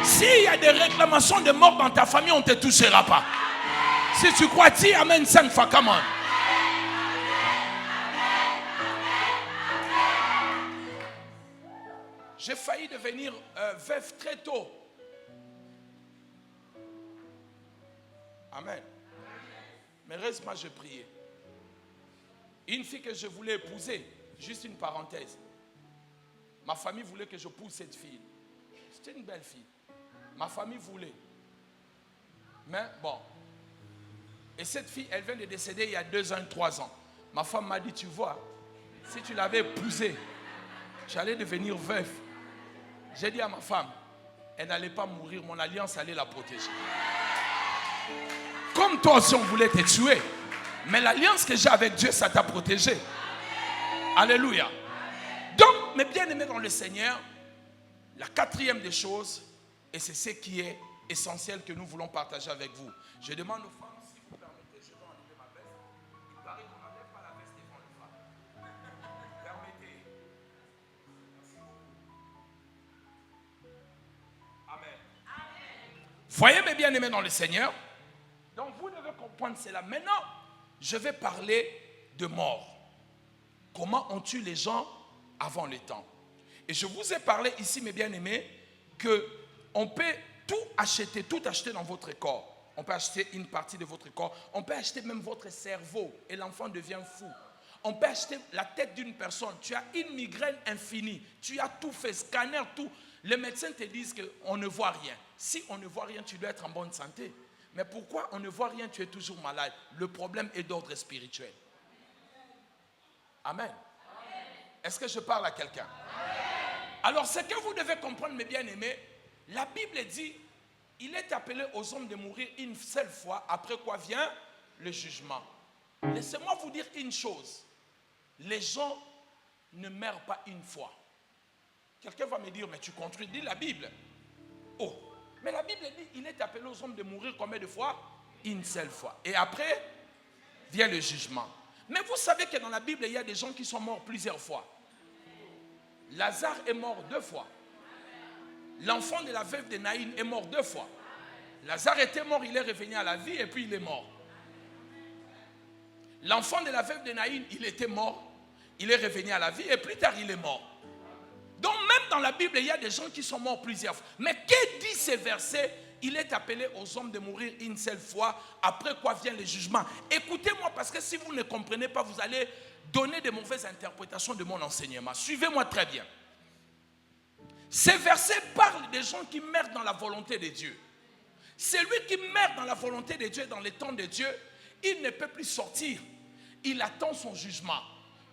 S'il y a des réclamations de mort dans ta famille, on ne te touchera pas. Si tu crois, dis Amen 5 fois, come on. J'ai failli devenir veuf très tôt. Amen. Mais heureusement, je priais. Une fille que je voulais épouser, juste une parenthèse. Ma famille voulait que je pousse cette fille. C'était une belle fille. Ma famille voulait. Mais bon. Et cette fille, elle vient de décéder il y a 2 ans, 3 ans. Ma femme m'a dit, tu vois, si tu l'avais épousée, j'allais devenir veuf. J'ai dit à ma femme, elle n'allait pas mourir, mon alliance allait la protéger. Comme toi aussi on voulait te tuer, mais l'alliance que j'ai avec Dieu, ça t'a protégé. Alléluia. Donc, mes bien-aimés dans le Seigneur, la 4e des choses, et c'est ce qui est essentiel que nous voulons partager avec vous. Je demande aux femmes, si vous permettez, je vais enlever ma veste. Il paraît qu'on n'enlève pas la veste devant les femmes. Permettez. Amen. Voyez mes bien-aimés dans le Seigneur. Donc vous devez comprendre cela. Maintenant, je vais parler de mort. Comment on tue les gens avant le temps. Et je vous ai parlé ici, mes bien-aimés, qu'on peut tout acheter dans votre corps. On peut acheter une partie de votre corps. On peut acheter même votre cerveau et l'enfant devient fou. On peut acheter la tête d'une personne. Tu as une migraine infinie. Tu as tout fait, scanner, tout. Les médecins te disent qu'on ne voit rien. Si on ne voit rien, tu dois être en bonne santé. Mais pourquoi on ne voit rien, tu es toujours malade? Le problème est d'ordre spirituel. Amen. Est-ce que je parle à quelqu'un? Alors, ce que vous devez comprendre, mes bien-aimés, la Bible dit, il est appelé aux hommes de mourir une seule fois, après quoi vient le jugement. Laissez-moi vous dire une chose. Les gens ne meurent pas une fois. Quelqu'un va me dire, mais tu contredis la Bible. Oh, mais la Bible dit, il est appelé aux hommes de mourir combien de fois? Une seule fois. Et après, vient le jugement. Mais vous savez que dans la Bible, il y a des gens qui sont morts plusieurs fois. Lazare est mort 2 fois. L'enfant de la veuve de Naïn est mort 2 fois. Lazare était mort, il est revenu à la vie et puis il est mort. L'enfant de la veuve de Naïn, il était mort, il est revenu à la vie et plus tard il est mort. Donc même dans la Bible, il y a des gens qui sont morts plusieurs fois. Mais que dit ce verset? Il est appelé aux hommes de mourir une seule fois, après quoi vient le jugement. Écoutez-moi, parce que si vous ne comprenez pas, vous allez donner de mauvaises interprétations de mon enseignement. Suivez-moi très bien. Ces versets parlent des gens qui meurent dans la volonté de Dieu. Celui qui meurt dans la volonté de Dieu, dans les temps de Dieu, il ne peut plus sortir. Il attend son jugement.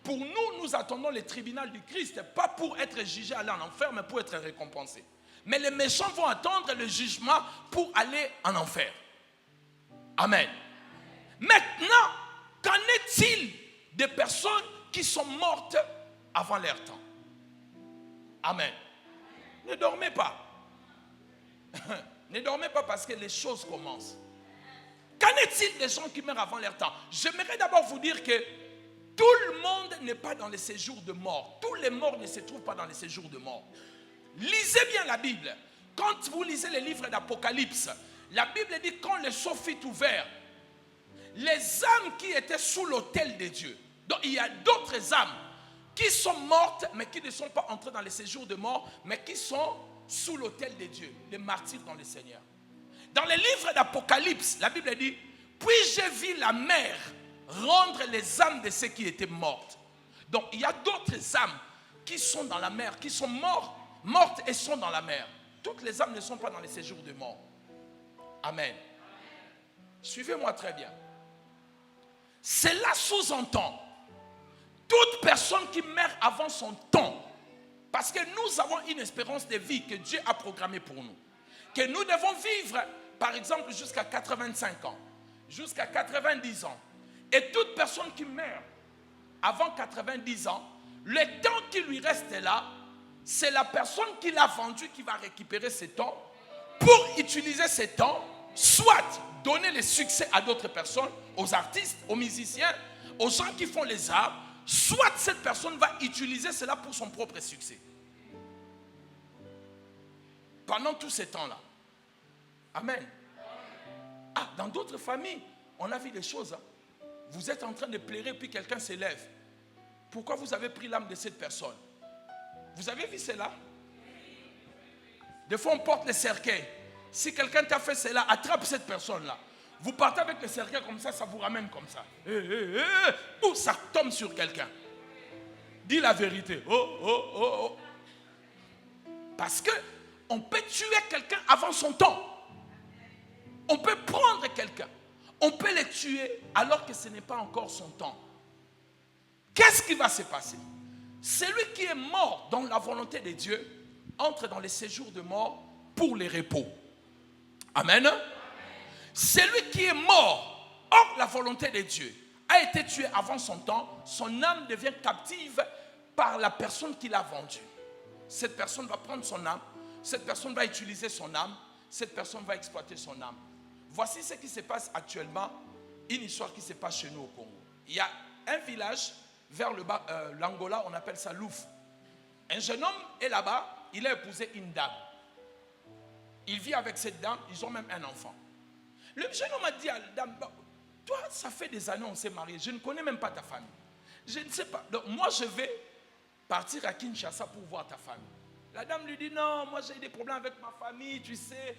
Pour nous, nous attendons le tribunal du Christ, pas pour être jugé aller en enfer, mais pour être récompensé. Mais les méchants vont attendre le jugement pour aller en enfer. Amen. Maintenant, qu'en est-il des personnes qui sont mortes avant leur temps? Amen. Ne dormez pas. Ne dormez pas parce que les choses commencent. Qu'en est-il des gens qui meurent avant leur temps? J'aimerais d'abord vous dire que tout le monde n'est pas dans les séjours de mort. Tous les morts ne se trouvent pas dans les séjours de mort. Lisez bien la Bible. Quand vous lisez les livres d'Apocalypse, la Bible dit quand le sceau fut ouvert, les âmes qui étaient sous l'autel de Dieu. Donc il y a d'autres âmes qui sont mortes, mais qui ne sont pas entrées dans les séjours de mort, mais qui sont sous l'autel de Dieu, les martyrs dans le Seigneur. Dans les livres d'Apocalypse, la Bible dit, puis j'ai vu la mer rendre les âmes de ceux qui étaient mortes. Donc il y a d'autres âmes qui sont dans la mer, qui sont mortes et sont dans la mer. Toutes les âmes ne sont pas dans les séjours de mort. Amen. Suivez-moi très bien. Cela sous-entend toute personne qui meurt avant son temps. Parce que nous avons une espérance de vie que Dieu a programmée pour nous. Que nous devons vivre, par exemple, jusqu'à 85 ans, jusqu'à 90 ans. Et toute personne qui meurt avant 90 ans, le temps qui lui reste là, c'est la personne qui l'a vendu qui va récupérer ce temps pour utiliser ce temps, soit donner le succès à d'autres personnes, aux artistes, aux musiciens, aux gens qui font les arts, soit cette personne va utiliser cela pour son propre succès. Pendant tout ce temps-là. Amen. Ah, dans d'autres familles, on a vu des choses. Vous êtes en train de pleurer puis quelqu'un s'élève. Pourquoi vous avez pris l'âme de cette personne? Vous avez vu cela? Des fois, on porte le cercueil. Si quelqu'un t'a fait cela, attrape cette personne-là. Vous partez avec le cercueil comme ça vous ramène comme ça. Ou ça tombe sur quelqu'un. Dis la vérité. Oh. Parce que on peut tuer quelqu'un avant son temps. On peut prendre quelqu'un. On peut le tuer alors que ce n'est pas encore son temps. Qu'est-ce qui va se passer? Celui qui est mort dans la volonté de Dieu entre dans les séjours de mort pour les repos. Amen. Celui qui est mort hors la volonté de Dieu a été tué avant son temps, son âme devient captive par la personne qui l'a vendu. Cette personne va prendre son âme, cette personne va utiliser son âme, cette personne va exploiter son âme. Voici ce qui se passe actuellement, une histoire qui se passe chez nous au Congo. Il y a un village vers le bas, l'Angola, on appelle ça Louf. Un jeune homme est là-bas, il a épousé une dame. Il vit avec cette dame, ils ont même un enfant. Le jeune homme a dit à la dame, toi, ça fait des années on s'est mariés, je ne connais même pas ta famille. Je ne sais pas, donc moi je vais partir à Kinshasa pour voir ta famille. La dame lui dit, non, moi j'ai des problèmes avec ma famille, tu sais,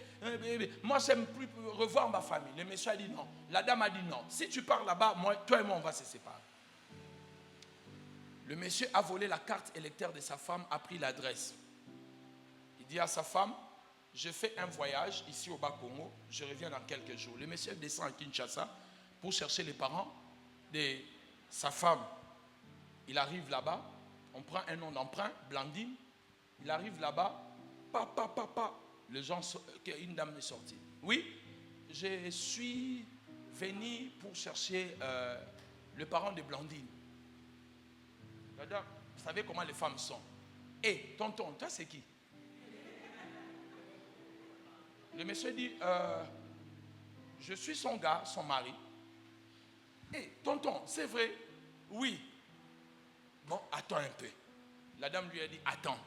moi j'aime plus revoir ma famille. Le monsieur a dit non. La dame a dit non, si tu pars là-bas, toi et moi on va se séparer. Le monsieur a volé la carte électeur de sa femme, a pris l'adresse. Il dit à sa femme, je fais un voyage ici au Bas-Congo, je reviens dans quelques jours. Le monsieur descend à Kinshasa pour chercher les parents de sa femme. Il arrive là-bas, on prend un nom d'emprunt, Blandine. Il arrive là-bas, papa. Une dame est sortie. Oui, je suis venu pour chercher le parent de Blandine. Madame, vous savez comment les femmes sont. Hé, tonton, toi c'est qui? Le monsieur dit, je suis son gars, son mari. Hé, tonton, c'est vrai? Oui. Bon, attends un peu. La dame lui a dit, attends.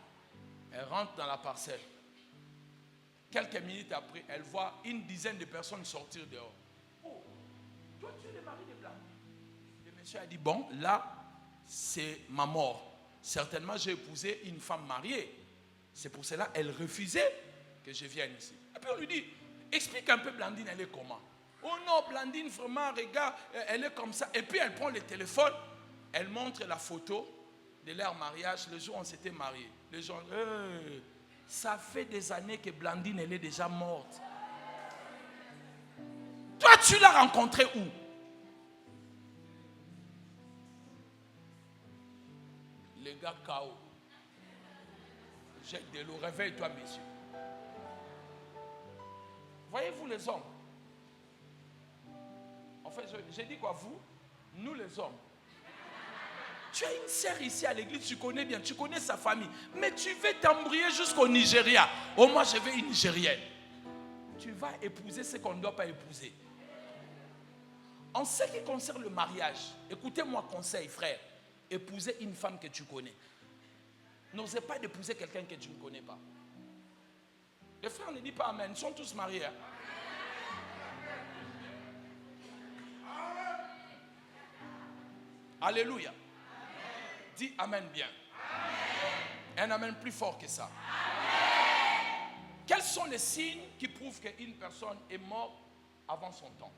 Elle rentre dans la parcelle. Quelques minutes après, elle voit une dizaine de personnes sortir dehors. Oh, toi tu es le mari de Blandine. Le monsieur a dit, bon, là, c'est ma mort. Certainement, j'ai épousé une femme mariée. C'est pour cela qu'elle refusait que je vienne ici. Et puis on lui dit, explique un peu Blandine, elle est comment? Oh non, Blandine, vraiment, regarde, elle est comme ça. Et puis elle prend le téléphone, elle montre la photo de leur mariage, le jour où on s'était mariés. Les gens, ça fait des années que Blandine, elle est déjà morte. Toi, tu l'as rencontrée où? Les gars KO. Jette de l'eau, réveille-toi, messieurs. Voyez-vous les hommes? En fait, j'ai dit quoi, vous? Nous les hommes. Tu as une sœur ici à l'église, tu connais bien, tu connais sa famille. Mais tu veux t'embrouiller jusqu'au Nigeria. Oh, moi, je veux une Nigérienne. Tu vas épouser ce qu'on ne doit pas épouser. En ce qui concerne le mariage, écoutez-moi conseil, frère. Épousez une femme que tu connais. N'osez pas d'épouser quelqu'un que tu ne connais pas. Les frères ne disent pas amen, ils sont tous mariés. Hein? Alléluia. Dis amen bien. Amen. Un amen plus fort que ça. Amen. Quels sont les signes qui prouvent qu'une personne est morte avant son temps?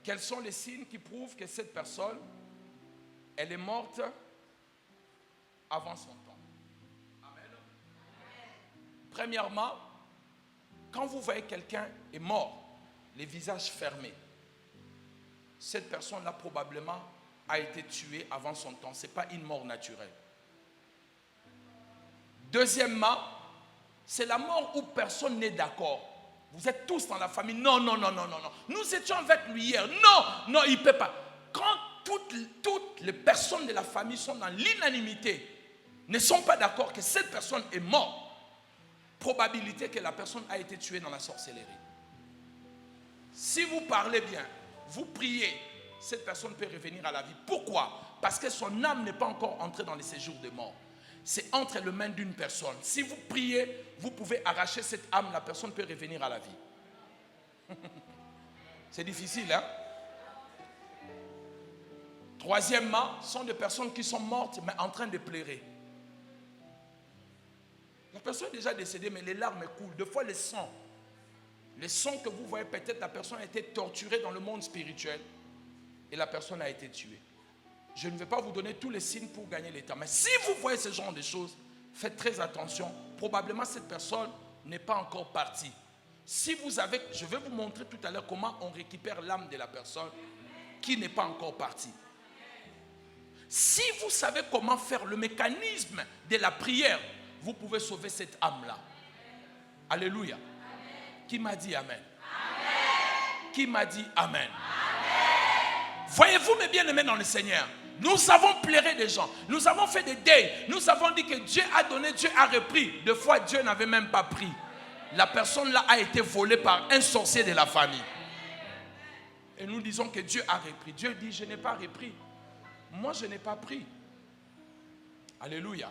Quels sont les signes qui prouvent que cette personne, elle est morte avant son temps? Amen. Premièrement, quand vous voyez quelqu'un est mort, les visages fermés, cette personne-là probablement a été tuée avant son temps. Ce n'est pas une mort naturelle. Deuxièmement, c'est la mort où personne n'est d'accord. Vous êtes tous dans la famille. Non. Nous étions avec lui hier. Non, il ne peut pas. Quand toutes les personnes de la famille sont dans l'unanimité, ne sont pas d'accord que cette personne est morte, probabilité que la personne a été tuée dans la sorcellerie. Si vous parlez bien, vous priez, cette personne peut revenir à la vie. Pourquoi? Parce que son âme n'est pas encore entrée dans les séjours de mort. C'est entre les mains d'une personne. Si vous priez, vous pouvez arracher cette âme, la personne peut revenir à la vie. C'est difficile, hein? Troisièmement, ce sont des personnes qui sont mortes, mais en train de pleurer. La personne est déjà décédée, mais les larmes coulent. Des fois, les sons que vous voyez, peut-être la personne a été torturée dans le monde spirituel et la personne a été tuée. Je ne vais pas vous donner tous les signes pour gagner le temps. Mais si vous voyez ce genre de choses, faites très attention. Probablement, cette personne n'est pas encore partie. Si vous avez, je vais vous montrer tout à l'heure comment on récupère l'âme de la personne qui n'est pas encore partie. Si vous savez comment faire le mécanisme de la prière, vous pouvez sauver cette âme-là. Alléluia. Amen. Qui m'a dit amen? Amen. Qui m'a dit amen? Amen. Voyez-vous mes bien-aimés dans le Seigneur, nous avons pleuré des gens, nous avons fait des deuils, nous avons dit que Dieu a donné, Dieu a repris. Des fois, Dieu n'avait même pas pris. La personne là a été volée par un sorcier de la famille. Et nous disons que Dieu a repris. Dieu dit, je n'ai pas repris. Moi, je n'ai pas pris. Alléluia.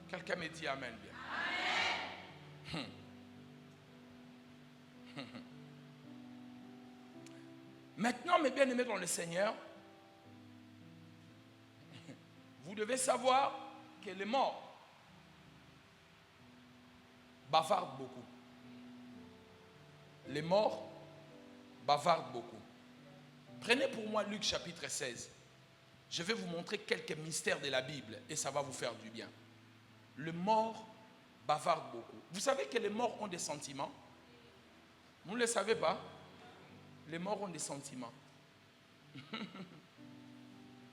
Quelqu'un me dit amen bien. Amen. Maintenant, mes bien-aimés dans le Seigneur, vous devez savoir que les morts bavardent beaucoup. Les morts bavardent beaucoup. Prenez pour moi Luc chapitre 16. Je vais vous montrer quelques mystères de la Bible et ça va vous faire du bien. Le mort bavarde beaucoup. Vous savez que les morts ont des sentiments? Vous ne le savez pas? Les morts ont des sentiments.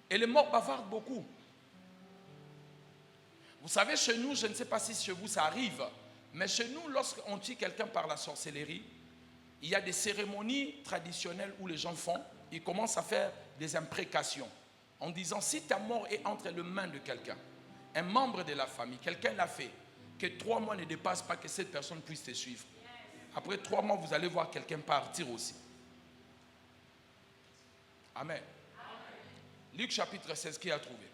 Et les morts bavardent beaucoup. Vous savez, chez nous, je ne sais pas si chez vous ça arrive, mais chez nous, lorsqu'on tue quelqu'un par la sorcellerie, il y a des cérémonies traditionnelles où les gens font, ils commencent à faire des imprécations en disant si ta mort est entre les mains de quelqu'un, un membre de la famille, quelqu'un l'a fait, que 3 mois ne dépassent pas que cette personne puisse te suivre. Après 3 mois, vous allez voir quelqu'un partir aussi. Amen. Luc chapitre 16, qui a trouvé?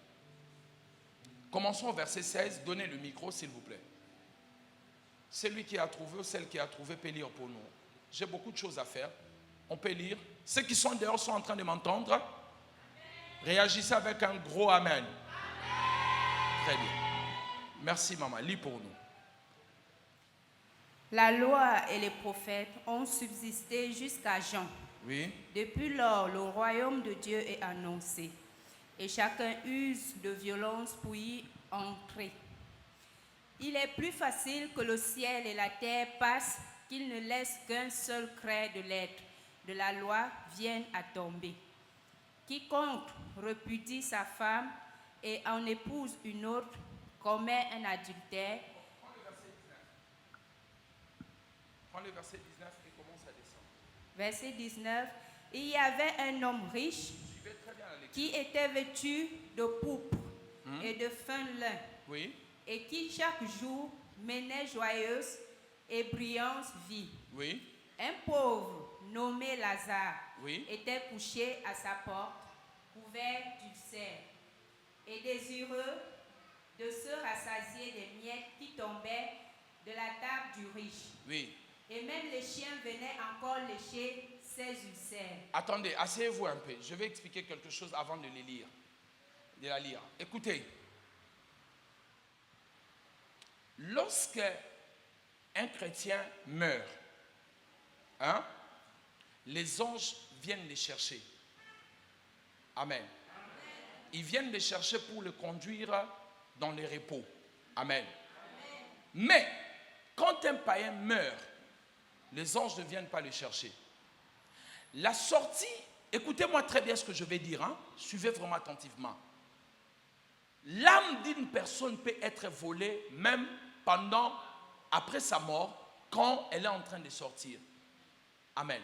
Commençons au verset 16. Donnez le micro, s'il vous plaît. Celui qui a trouvé ou celle qui a trouvé peut lire pour nous. J'ai beaucoup de choses à faire. On peut lire. Ceux qui sont dehors sont en train de m'entendre. Réagissez avec un gros amen. Très bien. Merci, maman. Lis pour nous. La loi et les prophètes ont subsisté jusqu'à Jean. Oui. Depuis lors, le royaume de Dieu est annoncé, et chacun use de violence pour y entrer. Il est plus facile que le ciel et la terre passent qu'il ne laisse qu'un seul craie de lettre de la loi vienne à tomber. Quiconque repudie sa femme et en épouse une autre commet un adultère. Prends le verset 19 et commence à descendre. Verset 19. Il y avait un homme riche qui était vêtu de pourpre et de fin lin, oui, et qui chaque jour menait joyeuse et brillante vie. oui, Un pauvre nommé Lazare oui, était couché à sa porte, couvert d'ulcères, et désireux de se rassasier des miettes qui tombaient de la table du riche. oui. Et même les chiens venaient encore lécher ses ulcères. Attendez, asseyez-vous un peu. Je vais expliquer quelque chose avant de les lire. De la lire. Écoutez. Lorsque un chrétien meurt, les anges viennent les chercher. Amen. Ils viennent les chercher pour le conduire dans les repos. Amen. Mais quand un païen meurt, les anges ne viennent pas le chercher. La sortie, écoutez-moi très bien ce que je vais dire, suivez vraiment attentivement. L'âme d'une personne peut être volée même après sa mort, quand elle est en train de sortir. Amen.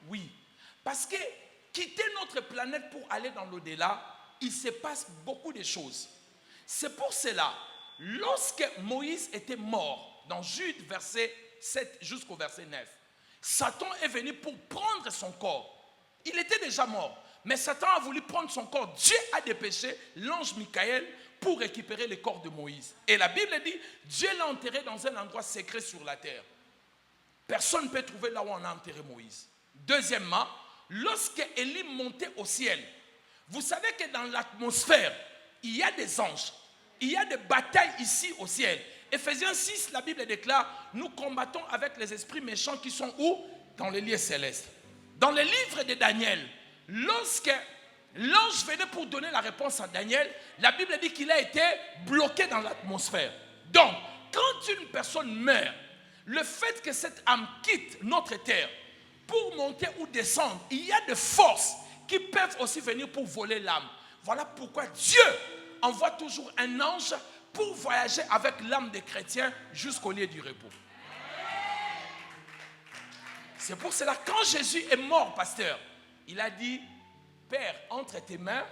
Oui, parce que quitter notre planète pour aller dans l'au-delà, il se passe beaucoup de choses. C'est pour cela, lorsque Moïse était mort, dans Jude verset 7 jusqu'au verset 9, Satan est venu pour prendre son corps. Il était déjà mort, mais Satan a voulu prendre son corps. Dieu a dépêché l'ange Michael pour récupérer le corps de Moïse. Et la Bible dit, Dieu l'a enterré dans un endroit secret sur la terre. Personne ne peut trouver là où on a enterré Moïse. Deuxièmement, lorsque Élie montait au ciel, vous savez que dans l'atmosphère, il y a des anges, il y a des batailles ici au ciel. Éphésiens 6, la Bible déclare, nous combattons avec les esprits méchants qui sont où? Dans les lieux célestes. Dans le livre de Daniel, lorsque l'ange venait pour donner la réponse à Daniel, la Bible dit qu'il a été bloqué dans l'atmosphère. Donc, quand une personne meurt, le fait que cette âme quitte notre terre pour monter ou descendre, il y a des forces qui peuvent aussi venir pour voler l'âme. Voilà pourquoi Dieu envoie toujours un ange pour voyager avec l'âme des chrétiens jusqu'au lieu du repos. C'est pour cela, quand Jésus est mort, pasteur, il a dit, Père, entre tes mains.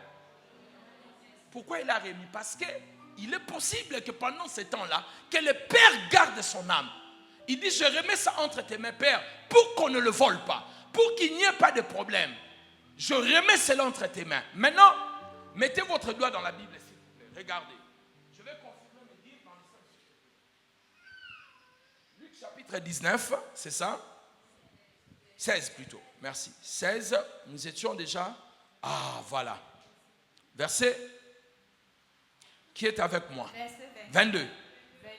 Pourquoi il a remis? Parce qu'il est possible que pendant ce temps-là, que le Père garde son âme. Il dit, je remets ça entre tes mains, Père, pour qu'on ne le vole pas, pour qu'il n'y ait pas de problème. Je remets cela entre tes mains. Maintenant, mettez votre doigt dans la Bible, s'il vous plaît. Regardez. Je vais confirmer mes dires dans le Luc chapitre 19, c'est ça? 16 plutôt, merci. 16, nous étions déjà... Ah, voilà. Verset... Qui est avec moi? 22.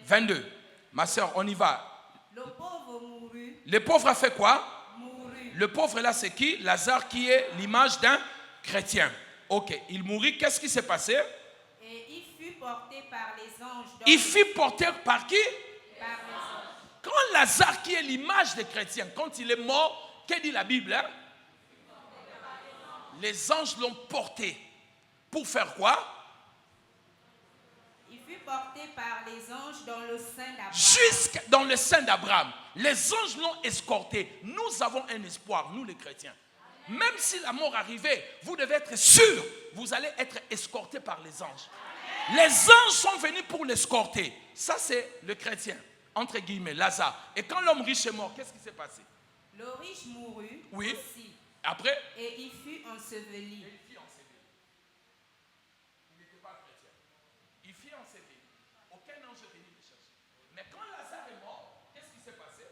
22. Ma soeur, on y va. Le pauvre mourut. Le pauvre a fait quoi? Mourut. Le pauvre là, c'est qui? Lazare, qui est l'image d'un chrétien. Ok, il mourut, qu'est-ce qui s'est passé? Et il fut porté par les anges. Il fut porté par qui? Par les anges. Quand Lazare, qui est l'image des chrétiens, quand il est mort, que dit la Bible, hein? Les anges l'ont porté. Pour faire quoi? Il fut porté par les anges dans le sein d'Abraham. Jusque dans le sein d'Abraham. Les anges l'ont escorté. Nous avons un espoir, nous les chrétiens. Même si la mort arrivait, vous devez être sûr, vous allez être escorté par les anges. Les anges sont venus pour l'escorter. Ça, c'est le chrétien, entre guillemets, Lazare. Et quand l'homme riche est mort, qu'est-ce qui s'est passé? Le riche mourut Oui. aussi. Après, Et il fut enseveli. il n'était pas chrétien. Il fut enseveli. Aucun ange est venu le chercher. Mais quand Lazare est mort, qu'est-ce qui s'est passé?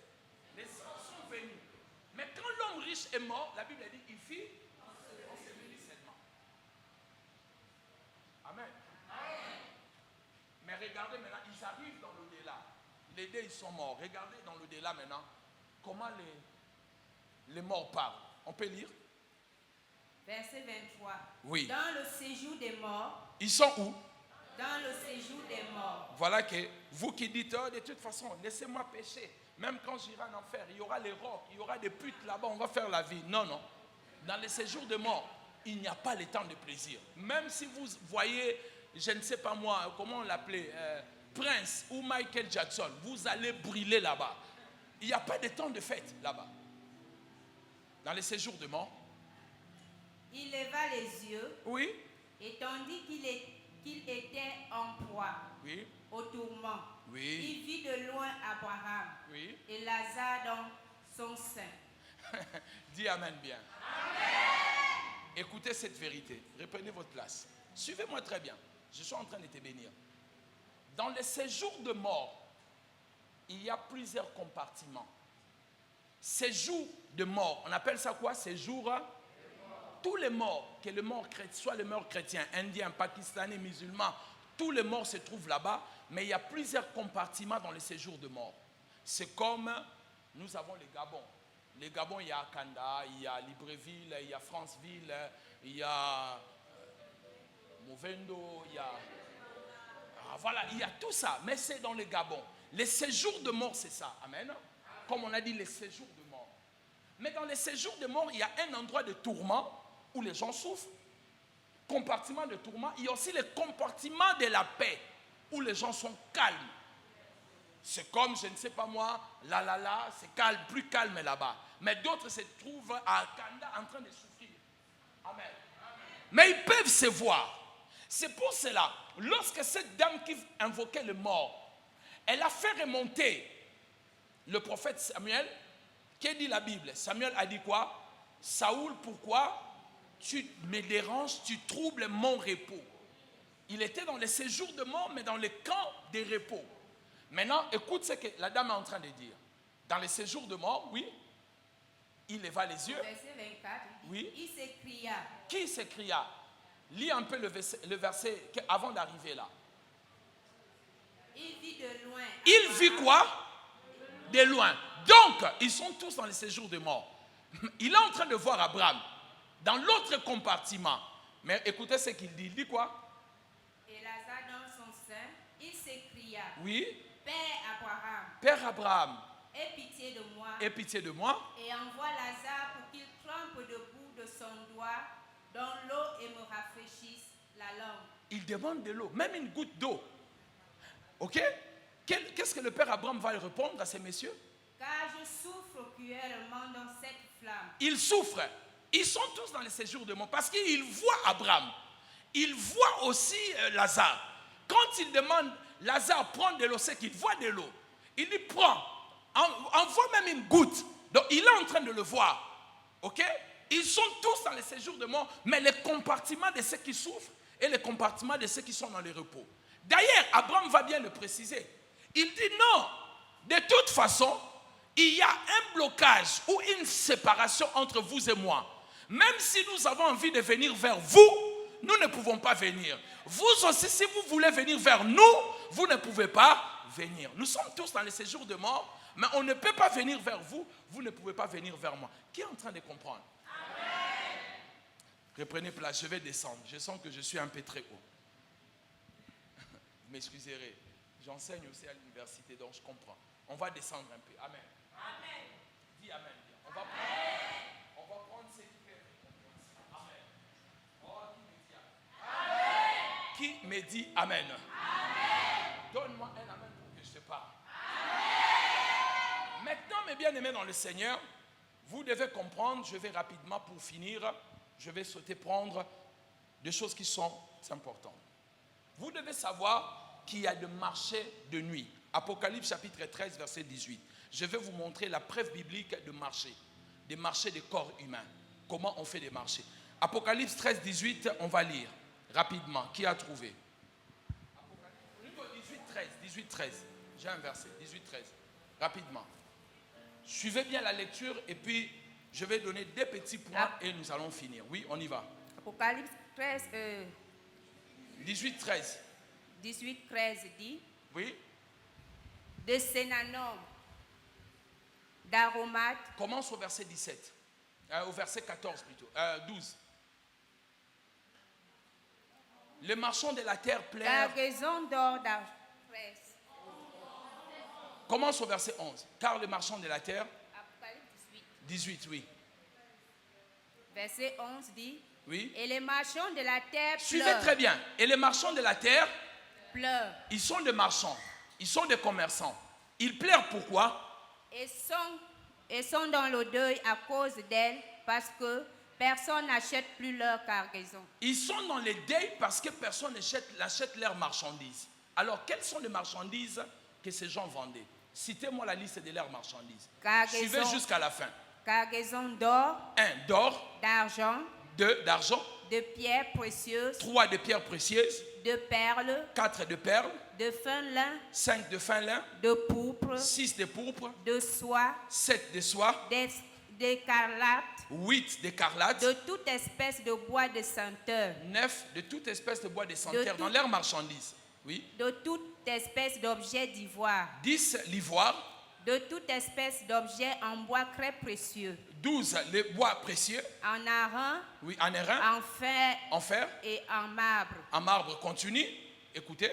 Les anges sont venus. Mais quand l'homme riche est mort, la Bible dit il fut enseveli seulement. Amen. Mais regardez maintenant, ils arrivent dans l'au-delà. Les deux, ils sont morts. Regardez dans l'au-delà maintenant comment les morts parlent. On peut lire? Verset 23. Oui. Dans le séjour des morts. Ils sont où? Dans le séjour des morts. Voilà que vous qui dites, oh, de toute façon, laissez-moi pécher. Même quand j'irai en enfer, il y aura les rocs, il y aura des putes là-bas, on va faire la vie. Non, non. Dans les séjours de mort, il n'y a pas le temps de plaisir. Même si vous voyez, je ne sais pas moi, comment on l'appelait, Prince ou Michael Jackson, vous allez brûler là-bas. Il n'y a pas de temps de fête là-bas. Dans les séjours de mort. Il leva les yeux. Oui. Et tandis qu'il était en proie Oui. au tourment, Oui. il vit de loin Abraham Oui. et Lazare dans son sein. Dis Amen bien. Amen. Écoutez cette vérité. Reprenez votre place. Suivez-moi très bien. Je suis en train de te bénir. Dans les séjours de mort, il y a plusieurs compartiments. Séjour de mort, on appelle ça quoi? Séjour. Tous les morts, que le mort chrétien, soit le mort chrétien, indien, pakistanais, musulman, tous les morts se trouvent là-bas, mais il y a plusieurs compartiments dans les séjours de mort. C'est comme nous avons les Gabons. Les Gabons, il y a Kanda, il y a Libreville, il y a Franceville, il y a Movendo, il y a... voilà, il y a tout ça, mais c'est dans les Gabons. Les séjours de mort, c'est ça. Amen. Comme on a dit, les séjours de mort. Mais dans les séjours de mort, il y a un endroit de tourment où les gens souffrent. Compartiment de tourment. Il y a aussi le compartiment de la paix où les gens sont calmes. C'est comme, je ne sais pas moi, là, c'est calme, plus calme là-bas. Mais d'autres se trouvent à Kanda en train de souffrir. Amen. Mais ils peuvent se voir. C'est pour cela, lorsque cette dame qui invoquait le mort, elle a fait remonter le prophète Samuel, qu'est dit la Bible? Samuel a dit quoi? Saoul, pourquoi tu me déranges, tu troubles mon repos? Il était dans les séjours de mort, mais dans les camps de repos. Maintenant, écoute ce que la dame est en train de dire. Dans les séjours de mort, oui, il leva les yeux. Verset 24, oui. Il s'écria. Qui s'écria? Lis un peu le verset avant d'arriver là. Il vit de loin. Il vit quoi? De loin. Donc, ils sont tous dans les séjours de mort. Il est en train de voir Abraham dans l'autre compartiment. Mais écoutez ce qu'il dit. Il dit quoi? Et Lazare dans son sein, il s'écria. Oui. Père Abraham. Père Abraham. Aie pitié de moi. Aie pitié de moi. Et envoie Lazare pour qu'il trempe debout de son doigt dans l'eau et me rafraîchisse la langue. Il demande de l'eau, même une goutte d'eau. Ok? Qu'est-ce que le Père Abraham va répondre à ces messieurs? Car je souffre cruellement dans cette flamme. Ils souffrent. Ils sont tous dans les séjours de mort parce qu'ils voient Abraham. Ils voient aussi Lazare. Quand il demande, Lazare, prends de l'eau, c'est qu'il voit de l'eau. Il dit, prends. Envoie même une goutte. Donc il est en train de le voir. Ok? Ils sont tous dans les séjours de mort, mais les compartiments de ceux qui souffrent et les compartiments de ceux qui sont dans le repos. D'ailleurs, Abraham va bien le préciser. Il dit non, de toute façon, il y a un blocage ou une séparation entre vous et moi. Même si nous avons envie de venir vers vous, nous ne pouvons pas venir. Vous aussi, si vous voulez venir vers nous, vous ne pouvez pas venir. Nous sommes tous dans les séjours de mort, mais on ne peut pas venir vers vous, vous ne pouvez pas venir vers moi. Qui est en train de comprendre? Reprenez place, je vais descendre. Je sens que je suis un peu très haut. Vous m'excuserez. J'enseigne aussi à l'université, donc je comprends. On va descendre un peu. Amen. Amen. Dis amen. On va prendre ce qui fait. Amen. Oh, qui me dit amen? Qui me dit amen? Amen. Donne-moi un amen pour que je te parle. Amen. Maintenant, mes bien-aimés dans le Seigneur, vous devez comprendre, je vais rapidement pour finir, je vais sauter prendre des choses qui sont importantes. Vous devez savoir qu'il y a des marchés de nuit. Apocalypse chapitre 13, verset 18. Je vais vous montrer la preuve biblique de marché. Des marchés de corps humains. Comment on fait des marchés. Apocalypse 13, 18, on va lire rapidement. Qui a trouvé? Apocalypse 18, 13. J'ai un verset, 18, 13. Rapidement. Suivez bien la lecture et puis je vais donner des petits points et nous allons finir. Oui, on y va. Apocalypse 13, 18, 13. 18, 13 dit, Oui. de Sénanom, d'aromates. Commence au verset 17. Au verset 14 plutôt. 12. Les marchands de la terre plairent. Cargaison d'or d'argent. Commence au verset 11. Car les marchands de la terre. Apocalypse 18, oui. Verset 11 dit, Oui. et les marchands de la terre Suivez pleurent. très bien. Et les marchands de la terre, Pleurent. ils sont des marchands. Ils sont des commerçants. Ils pleurent pourquoi? Et sont dans le deuil à cause d'elle, parce que personne n'achète plus leur cargaison. Ils sont dans les deuils parce que personne n'achète leurs marchandises. Alors, quelles sont les marchandises que ces gens vendaient? Citez-moi la liste de leurs marchandises. Suivez jusqu'à la fin. Cargaison d'or. 1. D'or. D'argent. 2. D'argent. De pierres précieuses. 3. De pierres précieuses. De perles. 4. De perles. De fin lin. 5. De fin lin. De pourpre. 6. De pourpre. De soie. 7. De soie. D'écarlate. 8. D'écarlate. De toute espèce de bois de senteur. 9. De toute espèce de bois de senteur dans leurs marchandises. Oui. De toute espèce d'objet d'ivoire. 10. L'ivoire. De toute espèce d'objet en bois très précieux. 12. Les bois précieux. En airain. Oui, en airain. En fer. Et en marbre. En marbre, continue. Écoutez.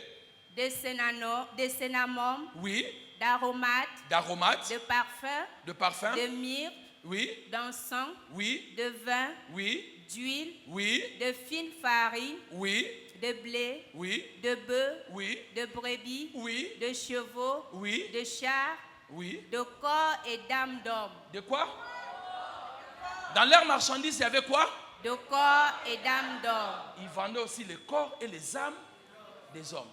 De cénamome. Oui. D'aromates. D'aromates. De parfums. De parfums. De myrrhe. Oui. D'encens. Oui. De vin. Oui. D'huile. Oui. De fine farine. Oui. De blé. Oui. De bœuf. Oui. De brebis. Oui. De chevaux. Oui. De chars. Oui. De corps et d'âmes d'hommes. De quoi? Dans leurs marchandises, il y avait quoi? De corps et d'âmes d'hommes. Ils vendaient aussi les corps et les âmes des hommes.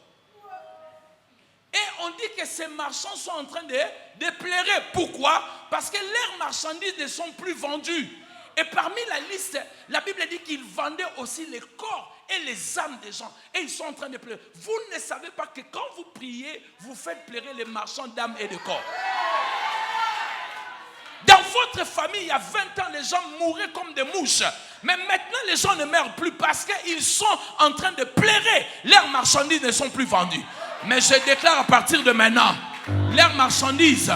Et on dit que ces marchands sont en train de pleurer. Pourquoi? Parce que leurs marchandises ne sont plus vendues. Et parmi la liste, la Bible dit qu'ils vendaient aussi les corps et les âmes des gens. Et ils sont en train de pleurer. Vous ne savez pas que quand vous priez, vous faites pleurer les marchands d'âmes et de corps. Dans votre famille, il y a 20 ans, les gens mouraient comme des mouches. Mais maintenant, les gens ne meurent plus parce qu'ils sont en train de pleurer. Leurs marchandises ne sont plus vendues. Mais je déclare à partir de maintenant, leurs marchandises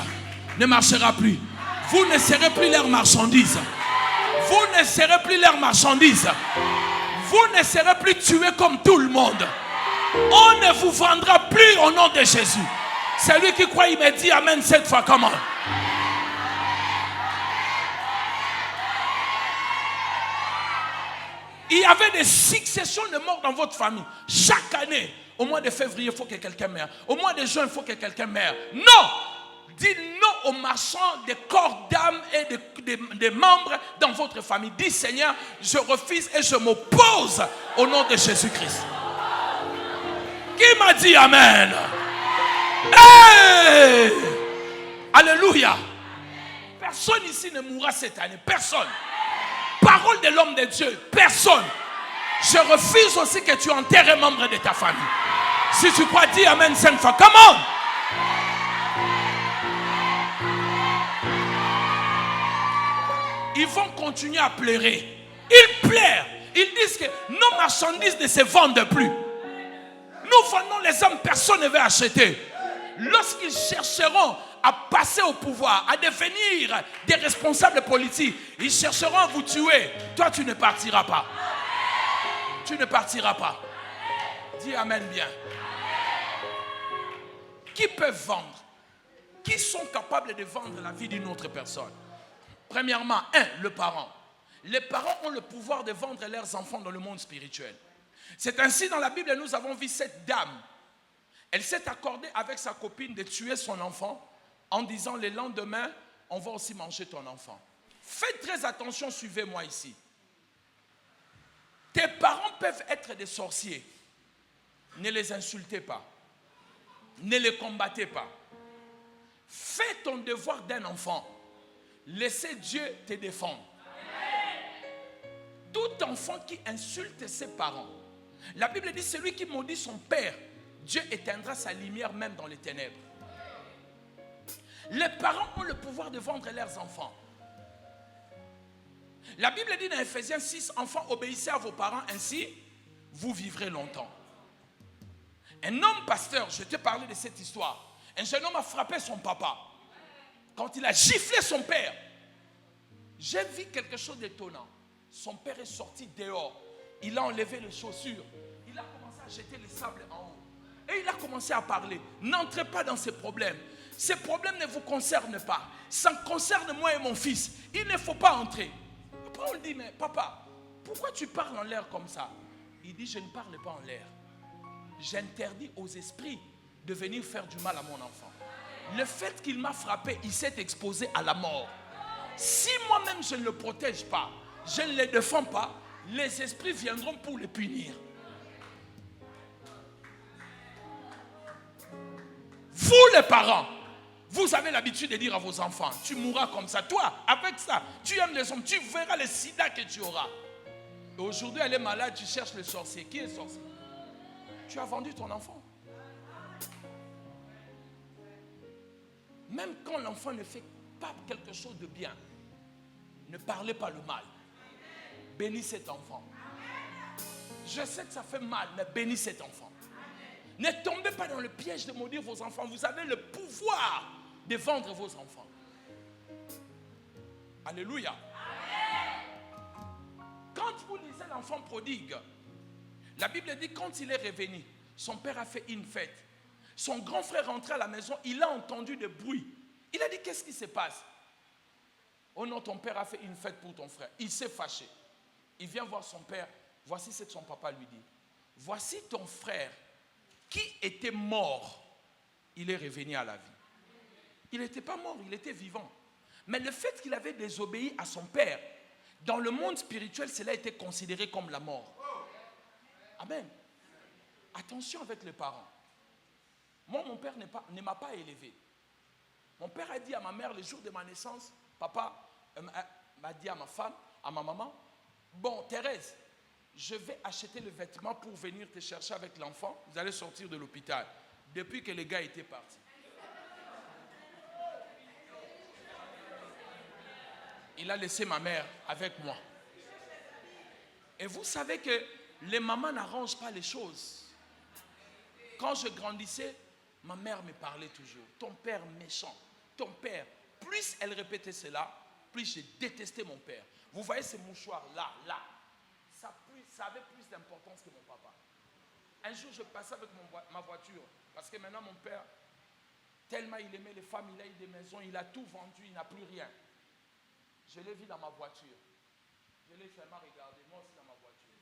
ne marchera plus. Vous ne serez plus leurs marchandises. Vous ne serez plus leurs marchandises. Vous ne serez plus tués comme tout le monde. On ne vous vendra plus au nom de Jésus. Celui qui croit, il me dit amen 7 fois. Comment? Il y avait des successions de morts dans votre famille. Chaque année, au mois de février, il faut que quelqu'un meure. Au mois de juin, il faut que quelqu'un meure. Non! Dis non aux marchands des corps d'âme et des membres dans votre famille. Dis Seigneur, je refuse et je m'oppose au nom de Jésus-Christ. Qui m'a dit amen? Hey! Alléluia! Personne ici ne mourra cette année. Personne. Parole de l'homme de Dieu. Personne. Je refuse aussi que tu enterres un membre de ta famille. Si tu crois, dis amen 5 fois. Comment? Ils vont continuer à pleurer. Ils pleurent. Ils disent que nos marchandises ne se vendent plus. Nous vendons les hommes, personne ne veut acheter. Lorsqu'ils chercheront à passer au pouvoir, à devenir des responsables politiques, ils chercheront à vous tuer. Toi, tu ne partiras pas. tu ne partiras pas. Dis amen bien. Qui peuvent vendre? Qui sont capables de vendre la vie d'une autre personne? Premièrement, le parent. Les parents ont le pouvoir de vendre leurs enfants dans le monde spirituel. C'est ainsi dans la Bible, nous avons vu cette dame. Elle s'est accordée avec sa copine de tuer son enfant en disant le lendemain, on va aussi manger ton enfant. Faites très attention, suivez-moi ici. Tes parents peuvent être des sorciers. Ne les insultez pas. Ne les combattez pas. Fais ton devoir d'un enfant. Laissez Dieu te défendre. Tout enfant qui insulte ses parents, la Bible dit, celui qui maudit son père, Dieu éteindra sa lumière même dans les ténèbres. Les parents ont le pouvoir de vendre leurs enfants. La Bible dit dans Ephésiens 6, enfants, obéissez à vos parents, ainsi vous vivrez longtemps. Un homme pasteur, je t'ai parlé de cette histoire. Un jeune homme a frappé son papa. Quand il a giflé son père, j'ai vu quelque chose d'étonnant. Son père est sorti dehors. Il a enlevé les chaussures. Il a commencé à jeter les sables en haut. Et il a commencé à parler. N'entrez pas dans ces problèmes. Ces problèmes ne vous concernent pas. Ça concerne moi et mon fils. Il ne faut pas entrer. Après on lui dit, mais papa, pourquoi tu parles en l'air comme ça? Il dit, je ne parle pas en l'air. J'interdis aux esprits de venir faire du mal à mon enfant. Le fait qu'il m'a frappé, il s'est exposé à la mort. Si moi-même je ne le protège pas, je ne le défends pas, les esprits viendront pour le punir. Vous les parents, vous avez l'habitude de dire à vos enfants, tu mourras comme ça. Toi, avec ça, tu aimes les hommes, tu verras le sida que tu auras. Et aujourd'hui, elle est malade, tu cherches le sorcier. Qui est le sorcier? Tu as vendu ton enfant. Même quand l'enfant ne fait pas quelque chose de bien, ne parlez pas le mal. Bénis cet enfant. Je sais que ça fait mal, mais bénis cet enfant. Ne tombez pas dans le piège de maudire vos enfants. Vous avez le pouvoir de vendre vos enfants. Alléluia. Quand vous lisez l'enfant prodigue, la Bible dit quand il est revenu, son père a fait une fête. Son grand frère rentré à la maison, il a entendu des bruits. Il a dit, qu'est-ce qui se passe? Oh non, ton père a fait une fête pour ton frère. Il s'est fâché. Il vient voir son père. Voici ce que son papa lui dit. Voici ton frère qui était mort. Il est revenu à la vie. Il n'était pas mort, il était vivant. Mais le fait qu'il avait désobéi à son père, dans le monde spirituel, cela a été considéré comme la mort. Amen. Attention avec les parents. Moi, mon père ne m'a pas élevé. Mon père a dit à ma mère le jour de ma naissance, papa m'a dit à ma femme, à ma maman, bon, Thérèse, je vais acheter le vêtement pour venir te chercher avec l'enfant. Vous allez sortir de l'hôpital. Depuis que les gars étaient partis. Il a laissé ma mère avec moi. Et vous savez que les mamans n'arrangent pas les choses. Quand je grandissais, ma mère me parlait toujours. Ton père méchant, ton père. Plus elle répétait cela, plus j'ai détesté mon père. Vous voyez ces mouchoirs là. Ça avait plus d'importance que mon papa. Un jour, je passais avec ma voiture. Parce que maintenant, mon père, tellement il aimait les femmes, il a eu des maisons, il a tout vendu, il n'a plus rien. Je l'ai vu dans ma voiture. Je l'ai seulement regardé, moi aussi dans ma voiture.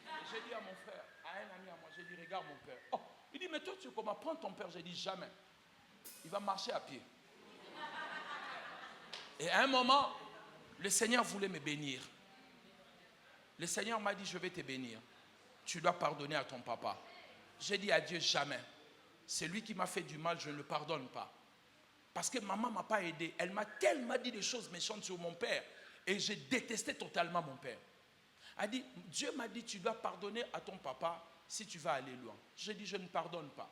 Et j'ai dit à mon frère, à un ami à moi, j'ai dit, regarde mon père. Oh, il dit, mais toi, tu comment prendre ton père? J'ai dit, jamais. Il va marcher à pied. Et à un moment, le Seigneur voulait me bénir. Le Seigneur m'a dit, je vais te bénir. Tu dois pardonner à ton papa. J'ai dit à Dieu, jamais. C'est lui qui m'a fait du mal, je ne le pardonne pas. Parce que maman ne m'a pas aidé. Elle m'a tellement dit des choses méchantes sur mon père. Et j'ai détesté totalement mon père. Elle dit, Dieu m'a dit, tu dois pardonner à ton papa si tu vas aller loin. J'ai dit, je ne pardonne pas.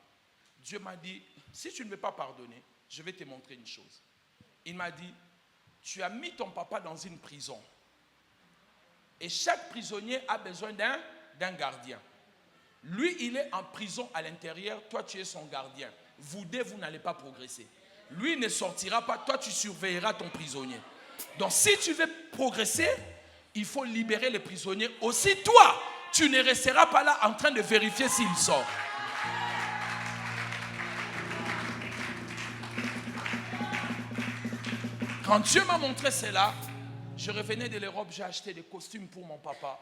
Dieu m'a dit, si tu ne veux pas pardonner, je vais te montrer une chose. Il m'a dit, tu as mis ton papa dans une prison. Et chaque prisonnier a besoin d'un gardien. Lui, il est en prison à l'intérieur. Toi, tu es son gardien. Vous deux, vous n'allez pas progresser. Lui ne sortira pas. Toi, tu surveilleras ton prisonnier. Donc, si tu veux progresser, il faut libérer les prisonniers. Aussi, toi, tu ne resteras pas là en train de vérifier s'il sort. Quand Dieu m'a montré cela, je revenais de l'Europe, j'ai acheté des costumes pour mon papa.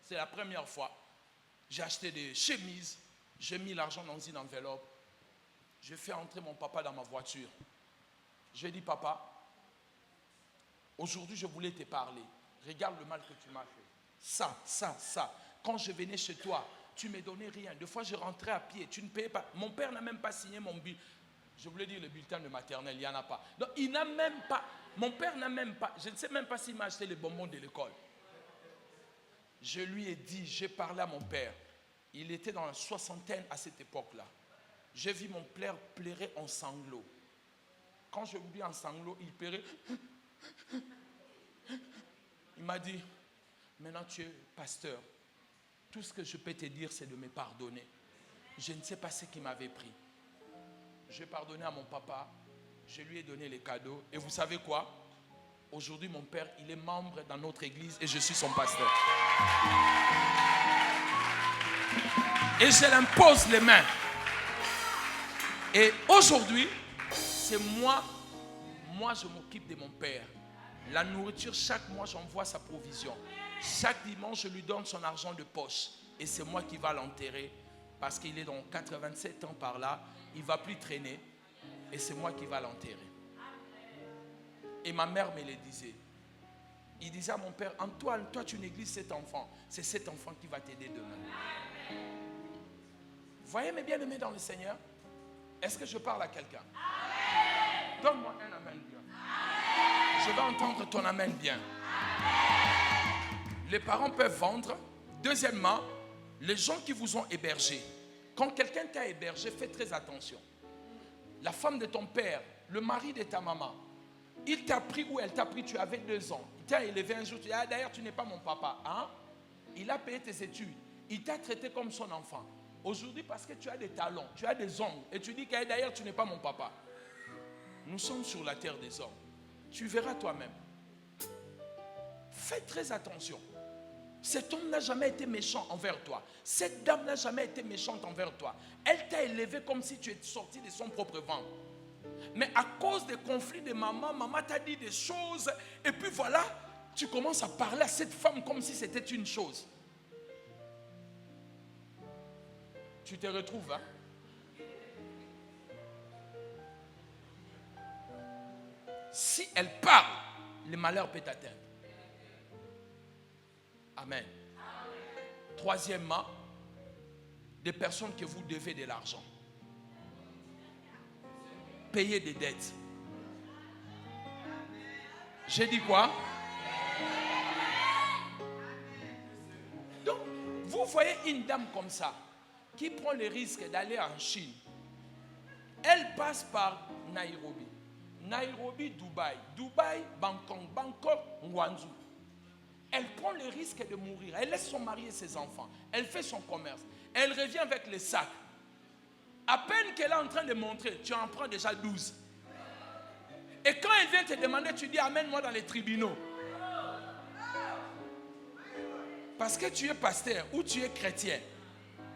C'est la première fois. J'ai acheté des chemises, j'ai mis l'argent dans une enveloppe. J'ai fait entrer mon papa dans ma voiture. J'ai dit, papa, aujourd'hui je voulais te parler. Regarde le mal que tu m'as fait. Ça. Quand je venais chez toi, tu ne me donnais rien. Des fois, je rentrais à pied, tu ne payais pas. Mon père n'a même pas signé mon bulletin. Je voulais dire le bulletin de maternelle, il n'y en a pas. Donc, il n'a même pas. Mon père n'a même pas. Je ne sais même pas s'il m'a acheté les bonbons de l'école. Je lui ai dit, j'ai parlé à mon père. Il était dans la soixantaine à cette époque-là. J'ai vu mon père pleurer en sanglots. Quand je lui dis en sanglots, il pleurait. Il m'a dit, maintenant tu es pasteur. Tout ce que je peux te dire, c'est de me pardonner. Je ne sais pas ce qu'il m'avait pris. J'ai pardonné à mon papa. Je lui ai donné les cadeaux. Et vous savez quoi? Aujourd'hui, mon père, il est membre dans notre église et je suis son pasteur. Et je l'impose les mains. Et aujourd'hui, c'est moi je m'occupe de mon père. La nourriture, chaque mois, j'envoie sa provision. Chaque dimanche, je lui donne son argent de poche. Et c'est moi qui va l'enterrer. Parce qu'il est dans 87 ans par là. Il ne va plus traîner. Et c'est moi qui va l'enterrer. Et ma mère me le disait. Il disait à mon père, Antoine, toi tu négliges cet enfant. C'est cet enfant qui va t'aider demain. Voyez mes bien-aimés dans le Seigneur. Est-ce que je parle à quelqu'un? Donne-moi un amen bien. Je vais entendre ton amen bien. Les parents peuvent vendre. Deuxièmement, les gens qui vous ont hébergé. Quand quelqu'un t'a hébergé, fais très attention. La femme de ton père, le mari de ta maman, il t'a pris ou elle t'a pris, tu avais 2 ans. Il t'a élevé un jour, tu dis, ah d'ailleurs tu n'es pas mon papa. Hein? Il a payé tes études. Il t'a traité comme son enfant. Aujourd'hui, parce que tu as des talons, tu as des ongles, et tu dis que d'ailleurs tu n'es pas mon papa. Nous sommes sur la terre des hommes. Tu verras toi-même. Fais très attention. Cet homme n'a jamais été méchant envers toi. Cette dame n'a jamais été méchante envers toi. Elle t'a élevé comme si tu étais sorti de son propre ventre. Mais à cause des conflits de maman t'a dit des choses. Et puis voilà, tu commences à parler à cette femme comme si c'était une chose. Tu te retrouves, hein? Si elle parle, le malheur peut t'atteindre. Amen. Troisièmement, des personnes que vous devez de l'argent. Payer des dettes. J'ai dit quoi? Donc, vous voyez une dame comme ça, qui prend le risque d'aller en Chine. Elle passe par Nairobi. Nairobi, Dubaï. Dubaï, Bangkok. Bangkok, Guangzhou. Elle prend le risque de mourir. Elle laisse son mari et ses enfants. Elle fait son commerce. Elle revient avec les sacs. À peine qu'elle est en train de montrer, tu en prends déjà 12. Et quand elle vient te demander, tu dis, amène-moi dans les tribunaux. Parce que tu es pasteur ou tu es chrétien.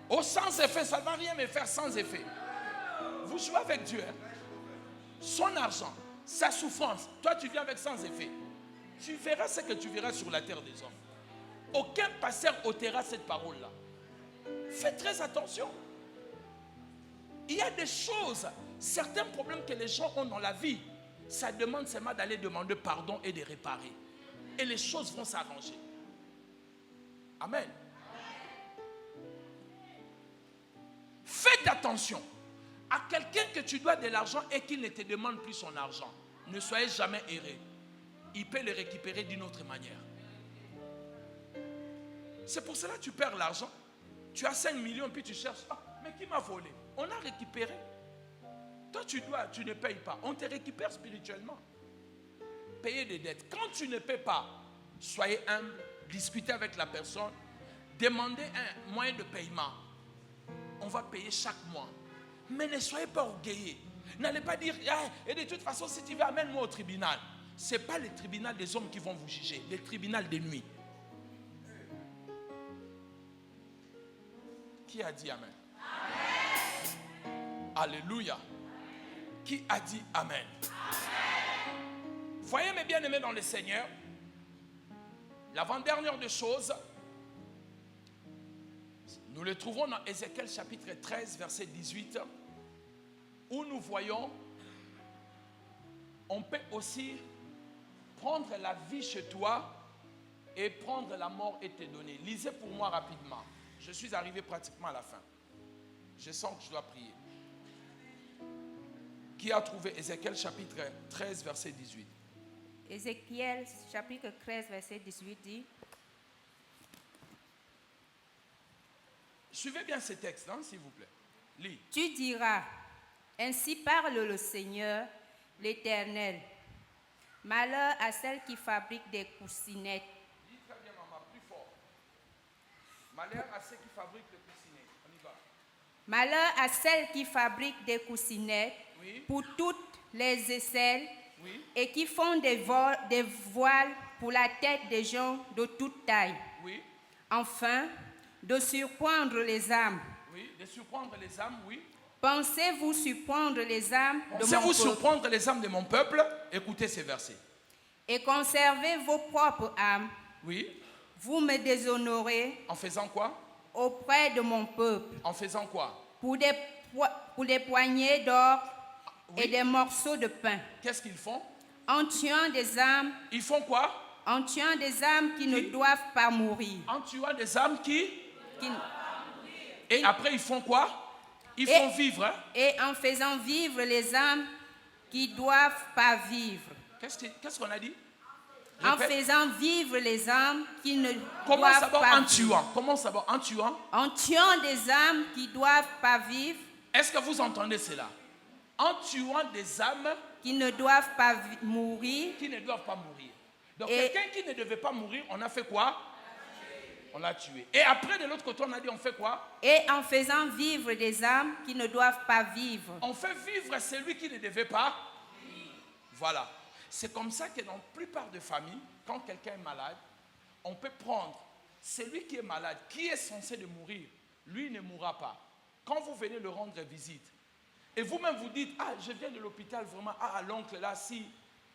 Au sans effet, ça ne va rien me faire sans effet. Vous jouez avec Dieu. Hein? Son argent, sa souffrance, toi tu viens avec sans effet. Tu verras ce que tu verras sur la terre des hommes. Aucun pasteur ôtera cette parole-là. Fais très attention. Il y a des choses, certains problèmes que les gens ont dans la vie, ça demande seulement d'aller demander pardon et de réparer. Et les choses vont s'arranger. Amen. Faites attention à quelqu'un que tu dois de l'argent et qu'il ne te demande plus son argent. Ne soyez jamais errés. Il peut le récupérer d'une autre manière. C'est pour cela que tu perds l'argent. Tu as 5 millions puis tu cherches. Ah, mais qui m'a volé? On a récupéré. Toi tu ne payes pas. On te récupère spirituellement. Payer des dettes. Quand tu ne paies pas, soyez humble, discutez avec la personne, demandez un moyen de paiement. On va payer chaque mois. Mais ne soyez pas orgueilleux. N'allez pas dire, ah, et de toute façon, si tu veux, amène-moi au tribunal. Ce n'est pas le tribunal des hommes qui vont vous juger, le tribunal des nuits. Qui a dit Amen? Alléluia. Qui a dit Amen? Voyez mes bien-aimés dans le Seigneur, l'avant-dernière des choses, nous le trouvons dans Ézéchiel chapitre 13, verset 18, où nous voyons, on peut aussi prendre la vie chez toi et prendre la mort et te donner. Lisez pour moi rapidement. Je suis arrivé pratiquement à la fin. Je sens que je dois prier. Qui a trouvé Ézéchiel chapitre 13, verset 18? Ézéchiel chapitre 13, verset 18 dit: Suivez bien ces textes, hein, s'il vous plaît. Lis. Tu diras, ainsi parle le Seigneur, l'Éternel. Malheur à celle qui fabrique des coussinettes. Dis très bien, maman, plus fort. Malheur à ceux qui fabriquent des coussinettes. On y va. Malheur à celle qui fabrique des coussinettes, Oui. pour toutes les aisselles, Oui. et qui font des voiles pour la tête des gens de toute taille. Oui. Enfin, de surprendre les âmes. Oui. De surprendre les âmes, oui. Pensez-vous surprendre les âmes de mon Pensez-vous peuple surprendre les âmes de mon peuple? Écoutez ces versets. et conserver vos propres âmes. Oui. Vous me déshonorez En faisant quoi? auprès de mon peuple En faisant quoi? pour des poignées d'or Oui. et des morceaux de pain. Qu'est-ce qu'ils font? En tuant des âmes, Ils font quoi? en tuant des âmes qui ne doivent pas mourir. En tuant des âmes qui... Qui- Et après, ils font quoi? Ils Et- font vivre. Hein? et en faisant vivre les âmes qui ne doivent pas vivre. Qu'est-ce qu'on a dit? En Répète. faisant vivre les âmes qui ne Commence doivent d'abord pas en vivre. tuant. Commence d'abord en tuant. En tuant des âmes qui ne doivent pas vivre, Est-ce que vous entendez cela? En tuant des âmes qui ne doivent pas mourir, qui ne doivent pas mourir. Donc Et- quelqu'un qui ne devait pas mourir, on a fait quoi? On l'a tué. Et après, de l'autre côté, on a dit on fait quoi? et en faisant vivre des âmes qui ne doivent pas vivre. On fait vivre celui qui ne devait pas. Voilà. C'est comme ça que dans la plupart des familles, quand quelqu'un est malade, on peut prendre celui qui est malade, qui est censé de mourir, lui ne mourra pas. Quand vous venez le rendre visite, et vous-même vous dites, ah, je viens de l'hôpital, vraiment, ah, l'oncle là,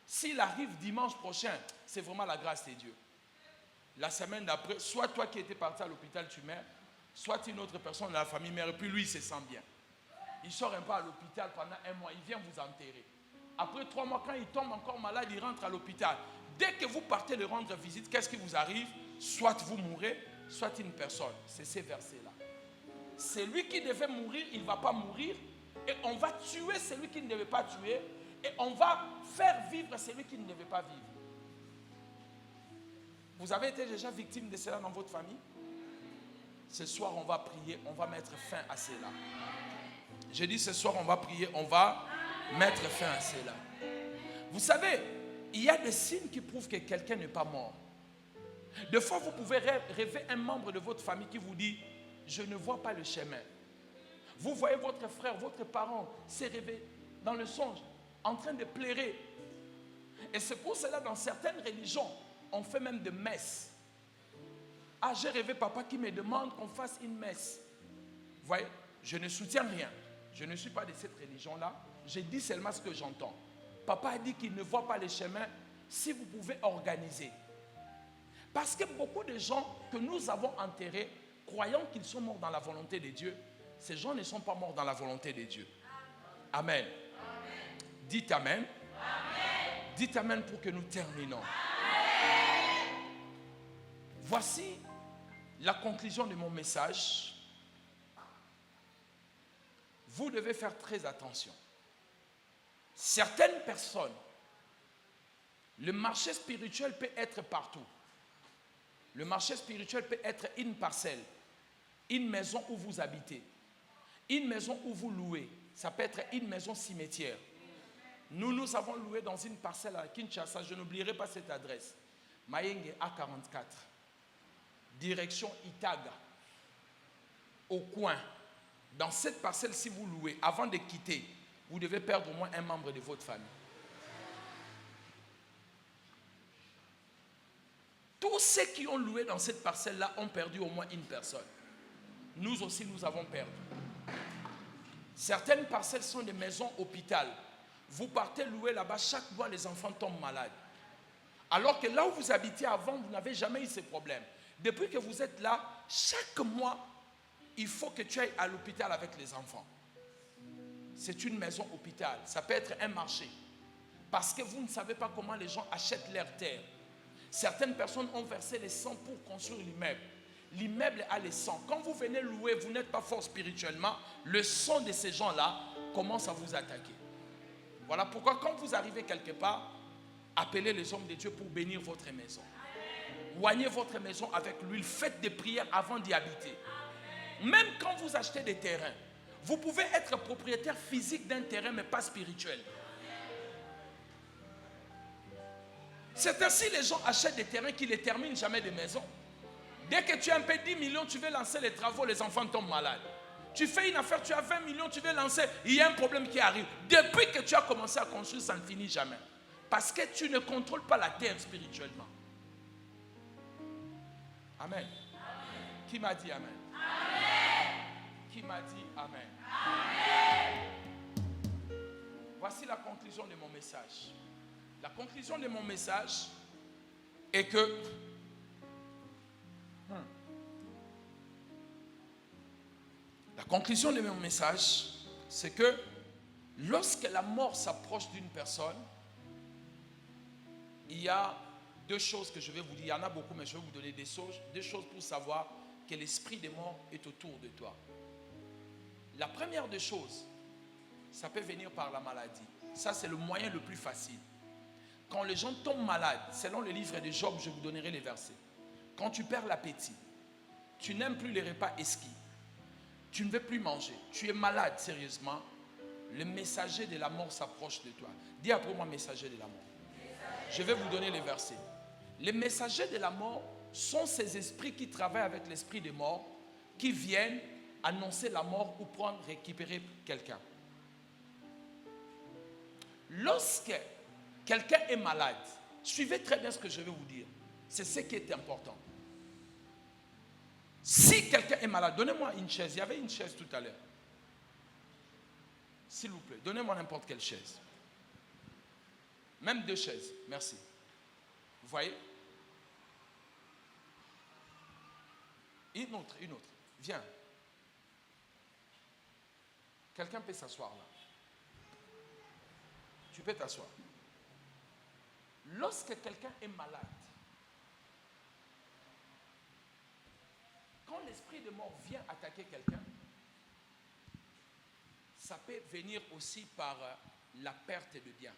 s'il arrive dimanche prochain, c'est vraiment la grâce de Dieu. La semaine d'après, soit toi qui étais parti à l'hôpital, tu meurs, soit une autre personne de la famille meurt, et puis lui, il se sent bien. Il sort un peu à l'hôpital pendant 1 mois, il vient vous enterrer. Après 3 mois, quand il tombe encore malade, il rentre à l'hôpital. Dès que vous partez le rendre visite, qu'est-ce qui vous arrive? Soit vous mourrez, soit une personne. C'est ces versets-là. Celui qui devait mourir, il ne va pas mourir. Et on va tuer celui qui ne devait pas tuer. Et on va faire vivre celui qui ne devait pas vivre. Vous avez été déjà victime de cela dans votre famille? Ce soir, on va prier, on va mettre fin à cela. J'ai dit ce soir, on va prier, on va mettre fin à cela. Vous savez, il y a des signes qui prouvent que quelqu'un n'est pas mort. Des fois, vous pouvez rêver un membre de votre famille qui vous dit, je ne vois pas le chemin. Vous voyez votre frère, votre parent se réveiller dans le songe, en train de pleurer. Et c'est pour cela, dans certaines religions, on fait même des messes. Ah, j'ai rêvé papa qui me demande qu'on fasse une messe. Vous voyez, je ne soutiens rien. Je ne suis pas de cette religion-là. Je dis seulement ce que j'entends. Papa a dit qu'il ne voit pas les chemins. Si vous pouvez organiser. Parce que beaucoup de gens que nous avons enterrés, croyant qu'ils sont morts dans la volonté de Dieu, ces gens ne sont pas morts dans la volonté de Dieu. Amen. Amen. Dites Amen. Amen. Dites Amen pour que nous terminons. Amen. Voici la conclusion de mon message. Vous devez faire très attention. Certaines personnes, le marché spirituel peut être partout. Le marché spirituel peut être une parcelle, une maison où vous habitez, une maison où vous louez. Ça peut être une maison cimetière. Nous avons loué dans une parcelle à Kinshasa. Je n'oublierai pas cette adresse. Mayenge A44. Direction Itaga. Au coin. Dans cette parcelle, si vous louez, avant de quitter, vous devez perdre au moins un membre de votre famille. Tous ceux qui ont loué dans cette parcelle-là ont perdu au moins une personne. nous aussi nous avons perdu. Certaines parcelles sont des maisons hôpital. Vous partez louer là-bas, chaque mois les enfants tombent malades. Alors que là où vous habitiez avant, vous n'avez jamais eu ces problèmes. Depuis que vous êtes là, chaque mois, il faut que tu ailles à l'hôpital avec les enfants. C'est une maison hôpital, ça peut être un marché. Parce que vous ne savez pas comment les gens achètent leur terre. Certaines personnes ont versé les sangs pour construire l'immeuble. L'immeuble a les sangs. Quand vous venez louer, vous n'êtes pas fort spirituellement. Le sang de ces gens-là commence à vous attaquer. Voilà pourquoi quand vous arrivez quelque part, appelez les hommes de Dieu pour bénir votre maison. Oignez votre maison avec l'huile. Faites des prières avant d'y habiter. Même quand vous achetez des terrains, vous pouvez être propriétaire physique d'un terrain, mais pas spirituel. C'est ainsi les gens achètent des terrains qui ne terminent jamais des maisons. Dès que tu as un peu 10 millions, tu veux lancer les travaux, les enfants tombent malades. Tu fais une affaire, tu as 20 millions, tu veux lancer, il y a un problème qui arrive. Depuis que tu as commencé à construire, ça ne finit jamais. Parce que tu ne contrôles pas la terre spirituellement. Amen. Qui m'a dit amen? Amen. Qui m'a dit amen? Amen. Voici la conclusion de mon message. La conclusion de mon message est que la conclusion de mon message, c'est que lorsque la mort s'approche d'une personne, il y a deux choses que je vais vous dire. Il y en a beaucoup, mais je vais vous donner des choses pour savoir que l'esprit des morts est autour de toi. La première des choses, ça peut venir par la maladie. Ça, c'est le moyen le plus facile. Quand les gens tombent malades, selon le livre de Job, je vous donnerai les versets. Quand tu perds l'appétit, tu n'aimes plus les repas exquis, tu ne veux plus manger, tu es malade sérieusement, le messager de la mort s'approche de toi. Dis après moi, messager de la mort. Je vais vous donner les versets. Les messagers de la mort sont ces esprits qui travaillent avec l'esprit des morts, qui viennent annoncer la mort ou récupérer quelqu'un. Lorsque quelqu'un est malade, suivez très bien ce que je vais vous dire. C'est ce qui est important. Si quelqu'un est malade, donnez-moi une chaise. Il y avait une chaise tout à l'heure. S'il vous plaît, donnez-moi n'importe quelle chaise. Même 2 chaises, merci. Vous voyez? Une autre. Viens. Quelqu'un peut s'asseoir là. Tu peux t'asseoir. Lorsque quelqu'un est malade, quand l'esprit de mort vient attaquer quelqu'un, ça peut venir aussi par la perte de biens.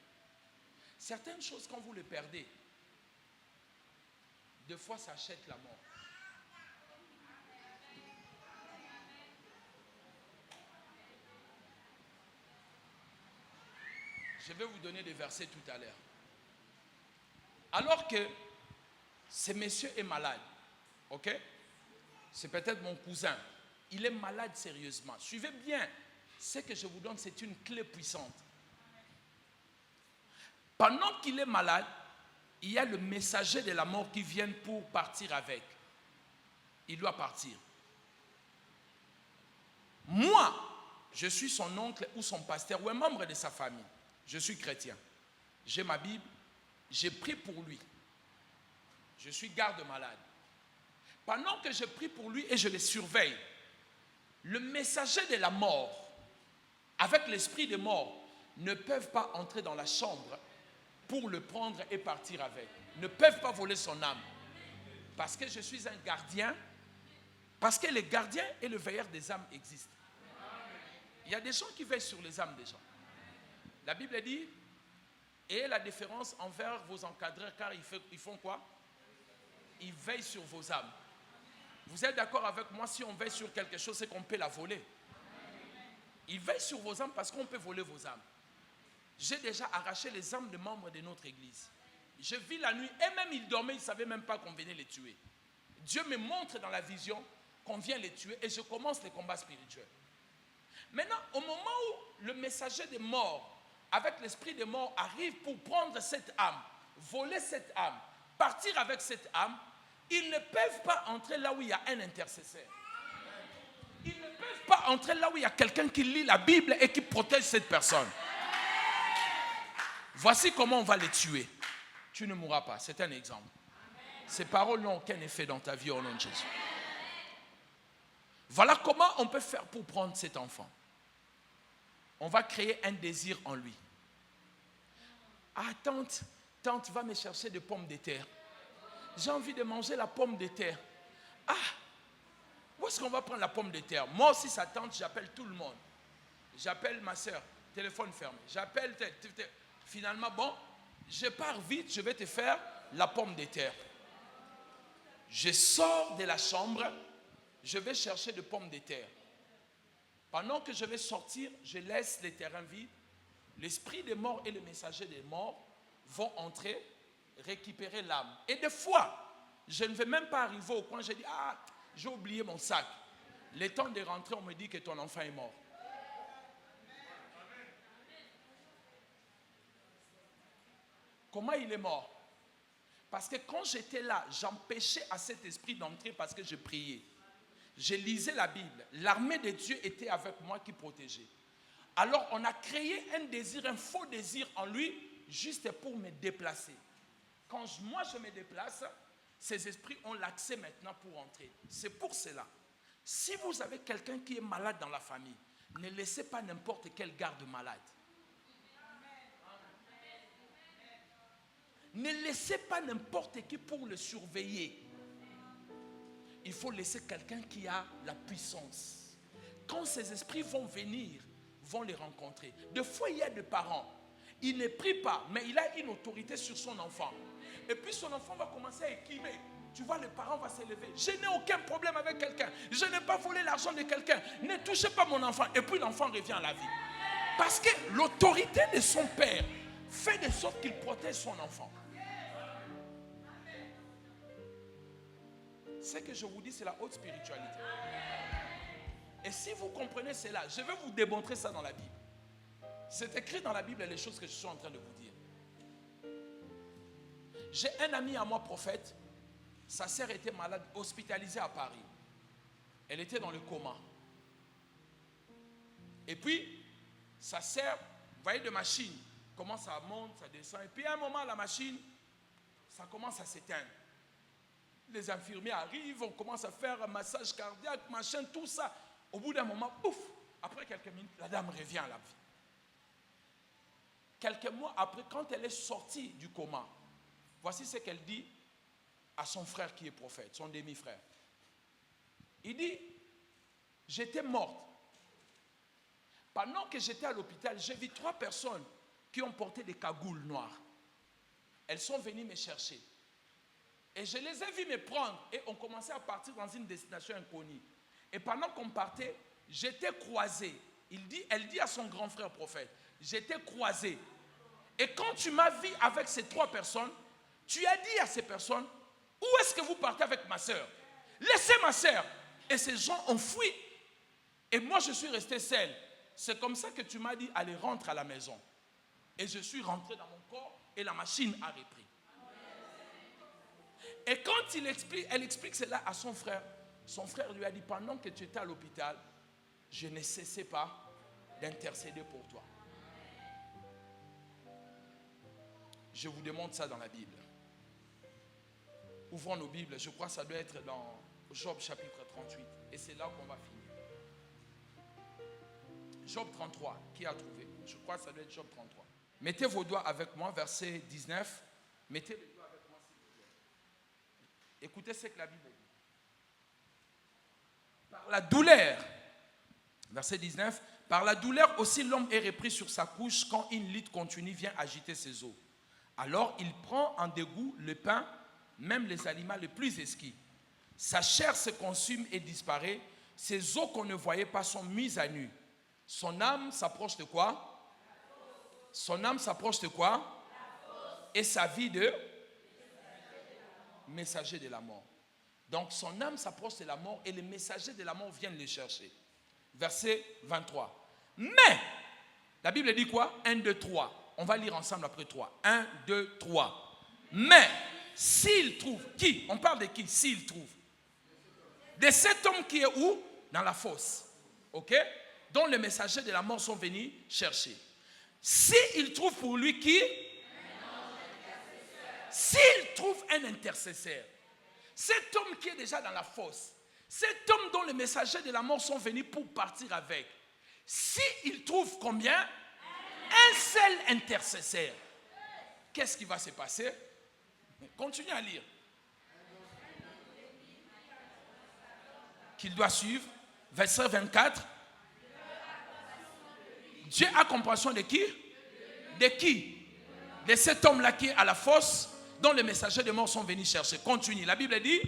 Certaines choses, quand vous les perdez, des fois, ça achète la mort. Je vais vous donner des versets tout à l'heure. Alors que ce monsieur est malade, ok? C'est peut-être mon cousin. Il est malade sérieusement. Suivez bien. Ce que je vous donne, c'est une clé puissante. Pendant qu'il est malade, il y a le messager de la mort qui vient pour partir avec. Il doit partir. Moi, je suis son oncle ou son pasteur ou un membre de sa famille. Je suis chrétien. J'ai ma Bible. J'ai prié pour lui. Je suis garde-malade. Pendant que je prie pour lui et je le surveille, le messager de la mort, avec l'esprit de mort, ne peuvent pas entrer dans la chambre pour le prendre et partir avec. Ne peuvent pas voler son âme. Parce que je suis un gardien. Parce que le gardien et le veilleur des âmes existent. Il y a des gens qui veillent sur les âmes des gens. La Bible dit, ayez la déférence envers vos encadreurs, car ils font quoi? Ils veillent sur vos âmes. Vous êtes d'accord avec moi, si on veille sur quelque chose, c'est qu'on peut la voler. Ils veillent sur vos âmes parce qu'on peut voler vos âmes. J'ai déjà arraché les âmes de membres de notre église. Je vis la nuit, et même ils dormaient, ils ne savaient même pas qu'on venait les tuer. Dieu me montre dans la vision qu'on vient les tuer et je commence les combats spirituels. Maintenant, au moment où le messager des morts, avec l'esprit des morts, arrive pour prendre cette âme, voler cette âme, partir avec cette âme, ils ne peuvent pas entrer là où il y a un intercesseur. pas entrer là où il y a quelqu'un qui lit la Bible et qui protège cette personne. Voici comment on va les tuer. Tu ne mourras pas, c'est un exemple. Ces paroles n'ont aucun effet dans ta vie au nom de Jésus. Voilà comment on peut faire pour prendre cet enfant. On va créer un désir en lui. Ah, tante, va me chercher des pommes de terre. J'ai envie de manger la pomme de terre. Ah, où est-ce qu'on va prendre la pomme de terre? Moi aussi, sa tante, j'appelle tout le monde. J'appelle ma soeur, téléphone fermé. J'appelle, finalement, bon, je pars vite, je vais te faire la pomme de terre. Je sors de la chambre, je vais chercher des pommes de terre. Pendant que je vais sortir, je laisse les terrains vides. L'esprit des morts et le messager des morts vont entrer, récupérer l'âme. Et des fois, je ne vais même pas arriver au coin, je dis, ah, j'ai oublié mon sac. Le temps de rentrer, on me dit que ton enfant est mort. Comment il est mort? Parce que quand j'étais là, j'empêchais à cet esprit d'entrer parce que je priais. Je lisais la Bible. L'armée de Dieu était avec moi qui protégeait. Alors on a créé un désir, un faux désir en lui, juste pour me déplacer. Quand moi je me déplace, ces esprits ont l'accès maintenant pour entrer. C'est pour cela. Si vous avez quelqu'un qui est malade dans la famille, ne laissez pas n'importe quel garde malade. Ne laissez pas n'importe qui pour le surveiller. Il faut laisser quelqu'un qui a la puissance. Quand ces esprits vont venir, vont les rencontrer. Des fois, il y a des parents. Il ne prie pas, mais il a une autorité sur son enfant. Et puis son enfant va commencer à équiver. Tu vois, le parent va s'élever. Je n'ai aucun problème avec quelqu'un. Je n'ai pas volé l'argent de quelqu'un. Ne touchez pas mon enfant. Et puis l'enfant revient à la vie. Parce que l'autorité de son père fait de sorte qu'il protège son enfant. Ce que je vous dis, c'est la haute spiritualité. Et si vous comprenez cela, je vais vous démontrer ça dans la Bible. C'est écrit dans la Bible les choses que je suis en train de vous dire. J'ai un ami à moi, prophète. Sa sœur était malade, hospitalisée à Paris. Elle était dans le coma. Et puis, sa sœur, vous voyez, de machine, comment ça monte, ça descend. Et puis, à un moment, la machine, ça commence à s'éteindre. Les infirmiers arrivent, on commence à faire un massage cardiaque, machin, tout ça. Au bout d'un moment, pouf, après quelques minutes, la dame revient à la vie. Quelques mois après, quand elle est sortie du coma, voici ce qu'elle dit à son frère qui est prophète, son demi-frère. Il dit, j'étais morte. Pendant que j'étais à l'hôpital, j'ai vu 3 personnes qui ont porté des cagoules noires. Elles sont venues me chercher. Et je les ai vus me prendre et on commençait à partir dans une destination inconnue. Et pendant qu'on partait, j'étais croisé. Elle dit à son grand frère prophète, j'étais croisé. Et quand tu m'as vu avec ces 3 personnes, tu as dit à ces personnes, où est-ce que vous partez avec ma soeur? Laissez ma soeur. Et ces gens ont fui. Et moi, je suis resté seul. C'est comme ça que tu m'as dit, allez, rentre à la maison. Et je suis rentré dans mon corps et la machine a repris. Et quand elle explique cela à son frère lui a dit, pendant que tu étais à l'hôpital, je ne cessais pas d'intercéder pour toi. Je vous démontre ça dans la Bible. Ouvrons nos Bibles, je crois que ça doit être dans Job chapitre 38. Et c'est là qu'on va finir. Job 33, qui a trouvé? Je crois que ça doit être Job 33. Mettez vos doigts avec moi, verset 19. Mettez les doigts avec moi, s'il vous plaît. Écoutez ce que la Bible dit. Par la douleur, verset 19, par la douleur aussi l'homme est repris sur sa couche quand une lutte continue vient agiter ses os. Alors il prend en dégoût le pain, même les aliments les plus exquis. Sa chair se consume et disparaît. Ses os qu'on ne voyait pas sont mis à nu. Son âme s'approche de quoi? Son âme s'approche de quoi? Et sa vie de messager de la mort. Donc son âme s'approche de la mort et les messagers de la mort viennent le chercher. Verset 23. Mais, la Bible dit quoi? 1, 2, 3. On va lire ensemble après 3. 1, 2, 3. Mais, s'il trouve, qui? On parle de qui? S'il trouve. De cet homme qui est où? Dans la fosse. ok, dont les messagers de la mort sont venus chercher. S'il trouve pour lui qui? S'il trouve un intercesseur, cet homme qui est déjà dans la fosse, cet homme dont les messagers de la mort sont venus pour partir avec, s'il trouve combien? Un seul intercesseur. Qu'est-ce qui va se passer? Continuez à lire. Qu'il doit suivre. Verset 24. Dieu a compassion de qui? De qui? De cet homme-là qui est à la fosse, dont les messagers de mort sont venus chercher. Continue. La Bible dit.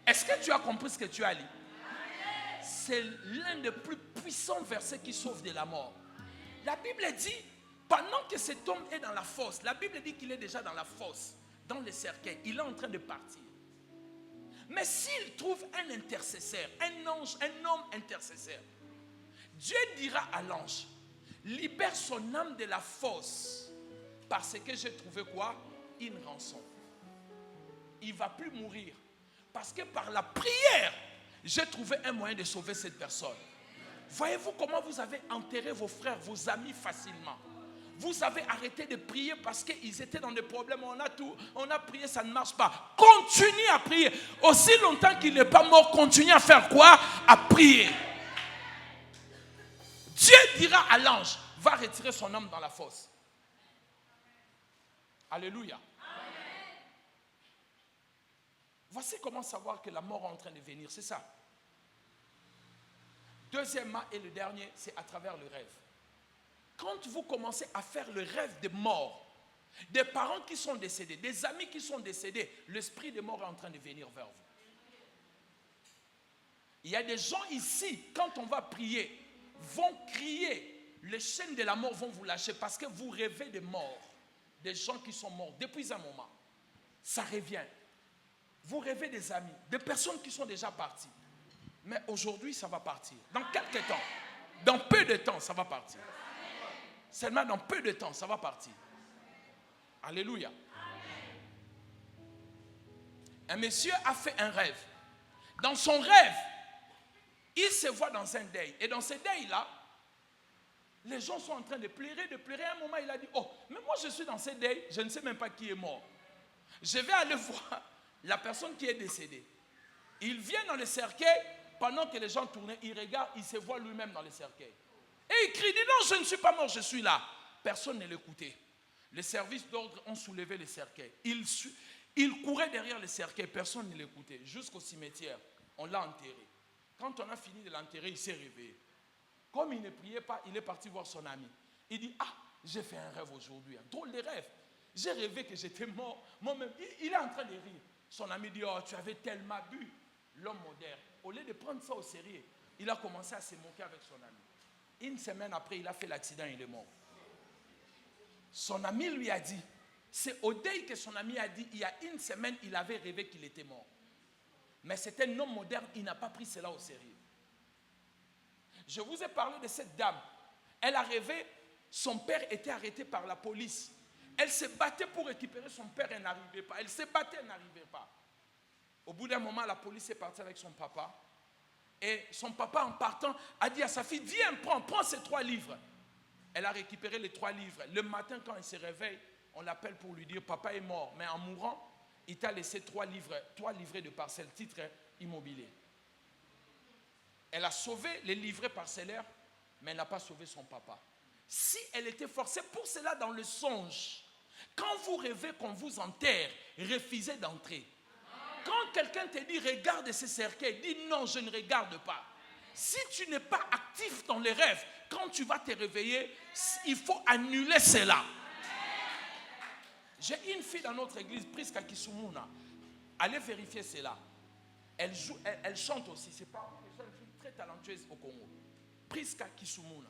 Est-ce que tu as compris ce que tu as lu? C'est l'un des plus puissants versets qui sauve de la mort. La Bible dit, pendant que cet homme est dans la fosse, la Bible dit qu'il est déjà dans la fosse, dans le cercueil, il est en train de partir. Mais s'il trouve un intercesseur, un ange, un homme intercesseur, Dieu dira à l'ange, libère son âme de la fosse, parce que j'ai trouvé quoi? Une rançon. Il ne va plus mourir. Parce que par la prière, j'ai trouvé un moyen de sauver cette personne. Voyez-vous comment vous avez enterré vos frères, vos amis facilement. Vous avez arrêté de prier parce qu'ils étaient dans des problèmes. On a prié, ça ne marche pas. Continuez à prier. Aussi longtemps qu'il n'est pas mort, continuez à faire quoi? À prier. Dieu dira à l'ange, va retirer son âme dans la fosse. Alléluia. Voici comment savoir que la mort est en train de venir, c'est ça. Deuxièmement et le dernier, c'est à travers le rêve. Quand vous commencez à faire le rêve de mort, des parents qui sont décédés, des amis qui sont décédés, l'esprit de mort est en train de venir vers vous. Il y a des gens ici, quand on va prier, vont crier, les chaînes de la mort vont vous lâcher parce que vous rêvez de mort, des gens qui sont morts depuis un moment. Ça revient. Vous rêvez des amis, des personnes qui sont déjà parties. Mais aujourd'hui, ça va partir. Dans quelques temps, dans peu de temps, ça va partir. Seulement dans peu de temps, ça va partir. Alléluia. Un monsieur a fait un rêve. Dans son rêve, il se voit dans un deuil. Et dans ce deuil-là, les gens sont en train de pleurer, de pleurer. À un moment, il a dit, oh, mais moi je suis dans ce deuil, je ne sais même pas qui est mort. Je vais aller voir la personne qui est décédée. Il vient dans le cercueil, pendant que les gens tournaient, il regarde, il se voit lui-même dans le cercueil. Et il crie, dit non, je ne suis pas mort, je suis là. Personne ne l'écoutait. Les services d'ordre ont soulevé le cercueil. Il courait derrière le cercueil, personne ne l'écoutait. Jusqu'au cimetière, on l'a enterré. Quand on a fini de l'enterrer, il s'est réveillé. Comme il ne priait pas, il est parti voir son ami. Il dit, ah, j'ai fait un rêve aujourd'hui, un drôle de rêve. J'ai rêvé que j'étais mort. Moi-même, il est en train de rire. Son ami dit, oh, tu avais tellement bu. L'homme moderne, au lieu de prendre ça au sérieux, il a commencé à se moquer avec son ami. Une semaine après, il a fait l'accident, il est mort. Son ami lui a dit, c'est au deuil que son ami a dit, il y a une semaine, il avait rêvé qu'il était mort. Mais c'était un homme moderne, il n'a pas pris cela au sérieux. Je vous ai parlé de cette dame. Elle a rêvé, son père était arrêté par la police. Elle se battait pour récupérer son père, elle n'arrivait pas. Elle se battait, elle n'arrivait pas. Au bout d'un moment, la police est partie avec son papa. Et son papa, en partant, a dit à sa fille, viens, prends ces 3 livres. Elle a récupéré les 3 livres. Le matin, quand elle se réveille, on l'appelle pour lui dire, papa est mort. Mais en mourant, il t'a laissé 3 livrets de parcelles, titre immobilier. Elle a sauvé les livrets parcellaires, mais elle n'a pas sauvé son papa. Si elle était forcée, pour cela dans le songe, quand vous rêvez qu'on vous enterre, refusez d'entrer. Quand quelqu'un te dit regarde ce cercueil, dis non, je ne regarde pas. Si tu n'es pas actif dans les rêves, quand tu vas te réveiller, il faut annuler cela. J'ai une fille dans notre église, Priska Kisumuna. Allez vérifier cela. Elle chante aussi. C'est pas une fille très talentueuse au Congo. Priska Kisumuna.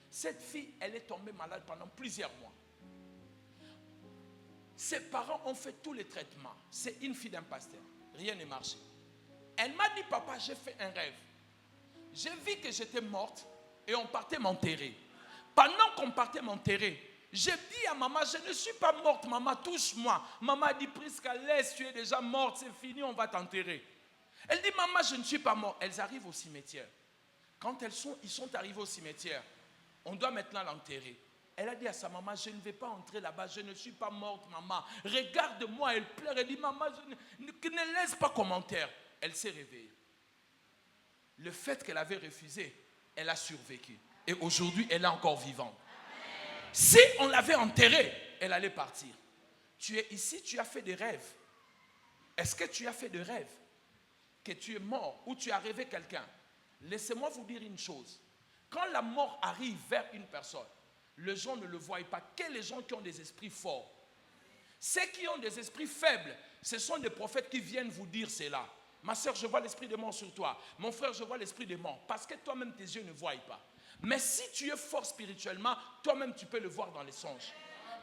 Cette fille, elle est tombée malade pendant plusieurs mois. Ses parents ont fait tous les traitements. C'est une fille d'un pasteur. Rien n'est marché. Elle m'a dit, papa, j'ai fait un rêve. J'ai vu que j'étais morte et on partait m'enterrer. Pendant qu'on partait m'enterrer, J'ai dit à maman, je ne suis pas morte, maman, touche-moi. Maman a dit, Prisca, laisse, tu es déjà morte, c'est fini, on va t'enterrer. Elle dit, maman, je ne suis pas morte. Elles arrivent au cimetière. Quand ils sont arrivés au cimetière, on doit maintenant l'enterrer. Elle a dit à sa maman, je ne vais pas entrer là-bas, je ne suis pas morte, maman. Regarde-moi, elle pleure, elle dit, maman, ne laisse pas commentaire. Elle s'est réveillée. Le fait qu'elle avait refusé, elle a survécu. Et aujourd'hui, elle est encore vivante. Si on l'avait enterrée, elle allait partir. Tu es ici, tu as fait des rêves. Est-ce que tu as fait des rêves que tu es mort ou tu as rêvé quelqu'un? Laissez-moi vous dire une chose. Quand la mort arrive vers une personne, les gens ne le voient pas. Que les gens qui ont des esprits forts. Ceux qui ont des esprits faibles, ce sont des prophètes qui viennent vous dire cela. Ma soeur, je vois l'esprit de mort sur toi. Mon frère, je vois l'esprit de mort. Parce que toi-même, tes yeux ne voient pas. Mais si tu es fort spirituellement, toi-même, tu peux le voir dans les songes.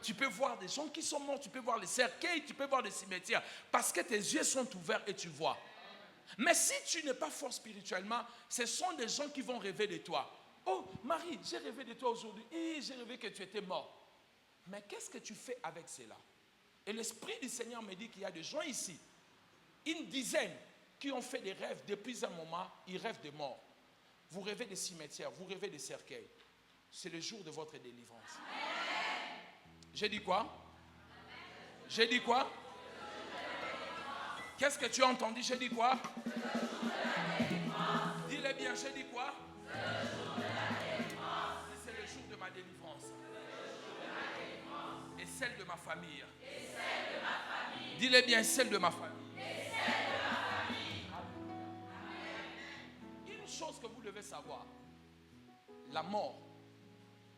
Tu peux voir des gens qui sont morts, tu peux voir les cercueils, tu peux voir les cimetières. Parce que tes yeux sont ouverts et tu vois. Mais si tu n'es pas fort spirituellement, ce sont des gens qui vont rêver de toi. Oh, Marie, j'ai rêvé de toi aujourd'hui. J'ai rêvé que tu étais mort. Mais qu'est-ce que tu fais avec cela? Et l'Esprit du Seigneur me dit qu'il y a des gens ici, une dizaine, qui ont fait des rêves depuis un moment, ils rêvent de mort. Vous rêvez des cimetières, vous rêvez des cercueils. C'est le jour de votre délivrance. J'ai dit quoi? J'ai dit quoi? Qu'est-ce que tu as entendu? J'ai dit quoi? Dis-le bien, j'ai dit quoi? C'est le jour de ma délivrance. Et celle de ma famille. Dis-le bien, celle de ma famille. Une chose que vous devez savoir, la mort,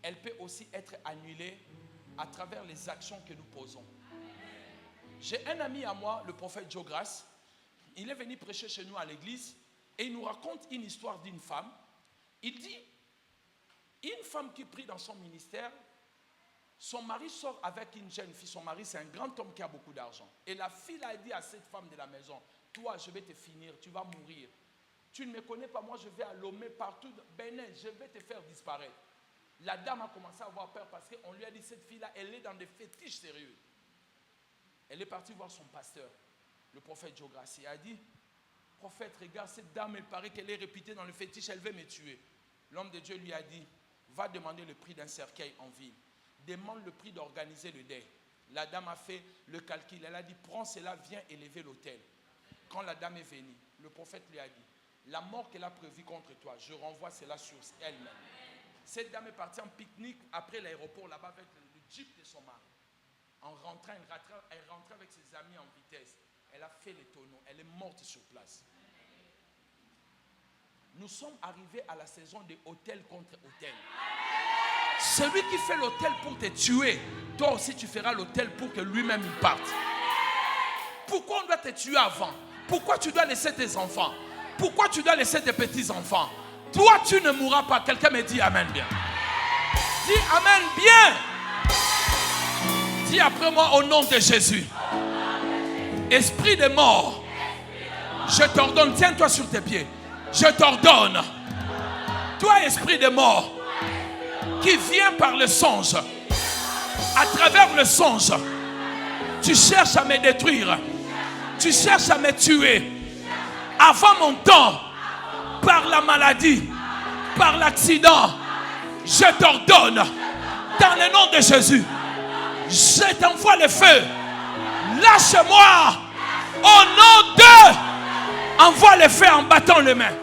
elle peut aussi être annulée à travers les actions que nous posons. J'ai un ami à moi, le prophète Joe Grace. Il est venu prêcher chez nous à l'église et il nous raconte une histoire d'une femme. Il dit, une femme qui prie dans son ministère, son mari sort avec une jeune fille. Son mari, c'est un grand homme qui a beaucoup d'argent. Et la fille a dit à cette femme de la maison, toi, je vais te finir, tu vas mourir. Tu ne me connais pas, moi je vais à Lomé partout, Bénin, je vais te faire disparaître. La dame a commencé à avoir peur parce qu'on lui a dit, cette fille-là, elle est dans des fétiches sérieux. Elle est partie voir son pasteur, le prophète Joe Grace. Il a dit, prophète, regarde, cette dame, il paraît qu'elle est réputée dans le fétiche, elle veut me tuer. L'homme de Dieu lui a dit, va demander le prix d'un cercueil en ville. Demande le prix d'organiser le deuil. La dame a fait le calcul. Elle a dit, prends cela, viens élever l'autel. Quand la dame est venue, le prophète lui a dit, la mort qu'elle a prévue contre toi, je renvoie cela sur elle-même. Cette dame est partie en pique-nique après l'aéroport là-bas avec le jeep de son mari. En rentrant, elle rentrait avec ses amis en vitesse. Elle a fait les tonneaux. Elle est morte sur place. Nous sommes arrivés à la saison des hôtels contre hôtels. Celui qui fait l'hôtel pour te tuer, toi aussi tu feras l'hôtel pour que lui-même il parte. Pourquoi on doit te tuer avant? Pourquoi tu dois laisser tes enfants? Pourquoi tu dois laisser tes petits-enfants? Toi tu ne mourras pas. Quelqu'un me dit Amen bien. Dis Amen bien. Dis après moi au nom de Jésus. Esprit de mort, je t'ordonne, tiens-toi sur tes pieds. Je t'ordonne, toi esprit de mort, qui vient par le songe, à travers le songe, tu cherches à me détruire, tu cherches à me tuer, avant mon temps, par la maladie, par l'accident, je t'ordonne, dans le nom de Jésus, je t'envoie le feu, lâche-moi, au nom de, envoie le feu en battant les mains.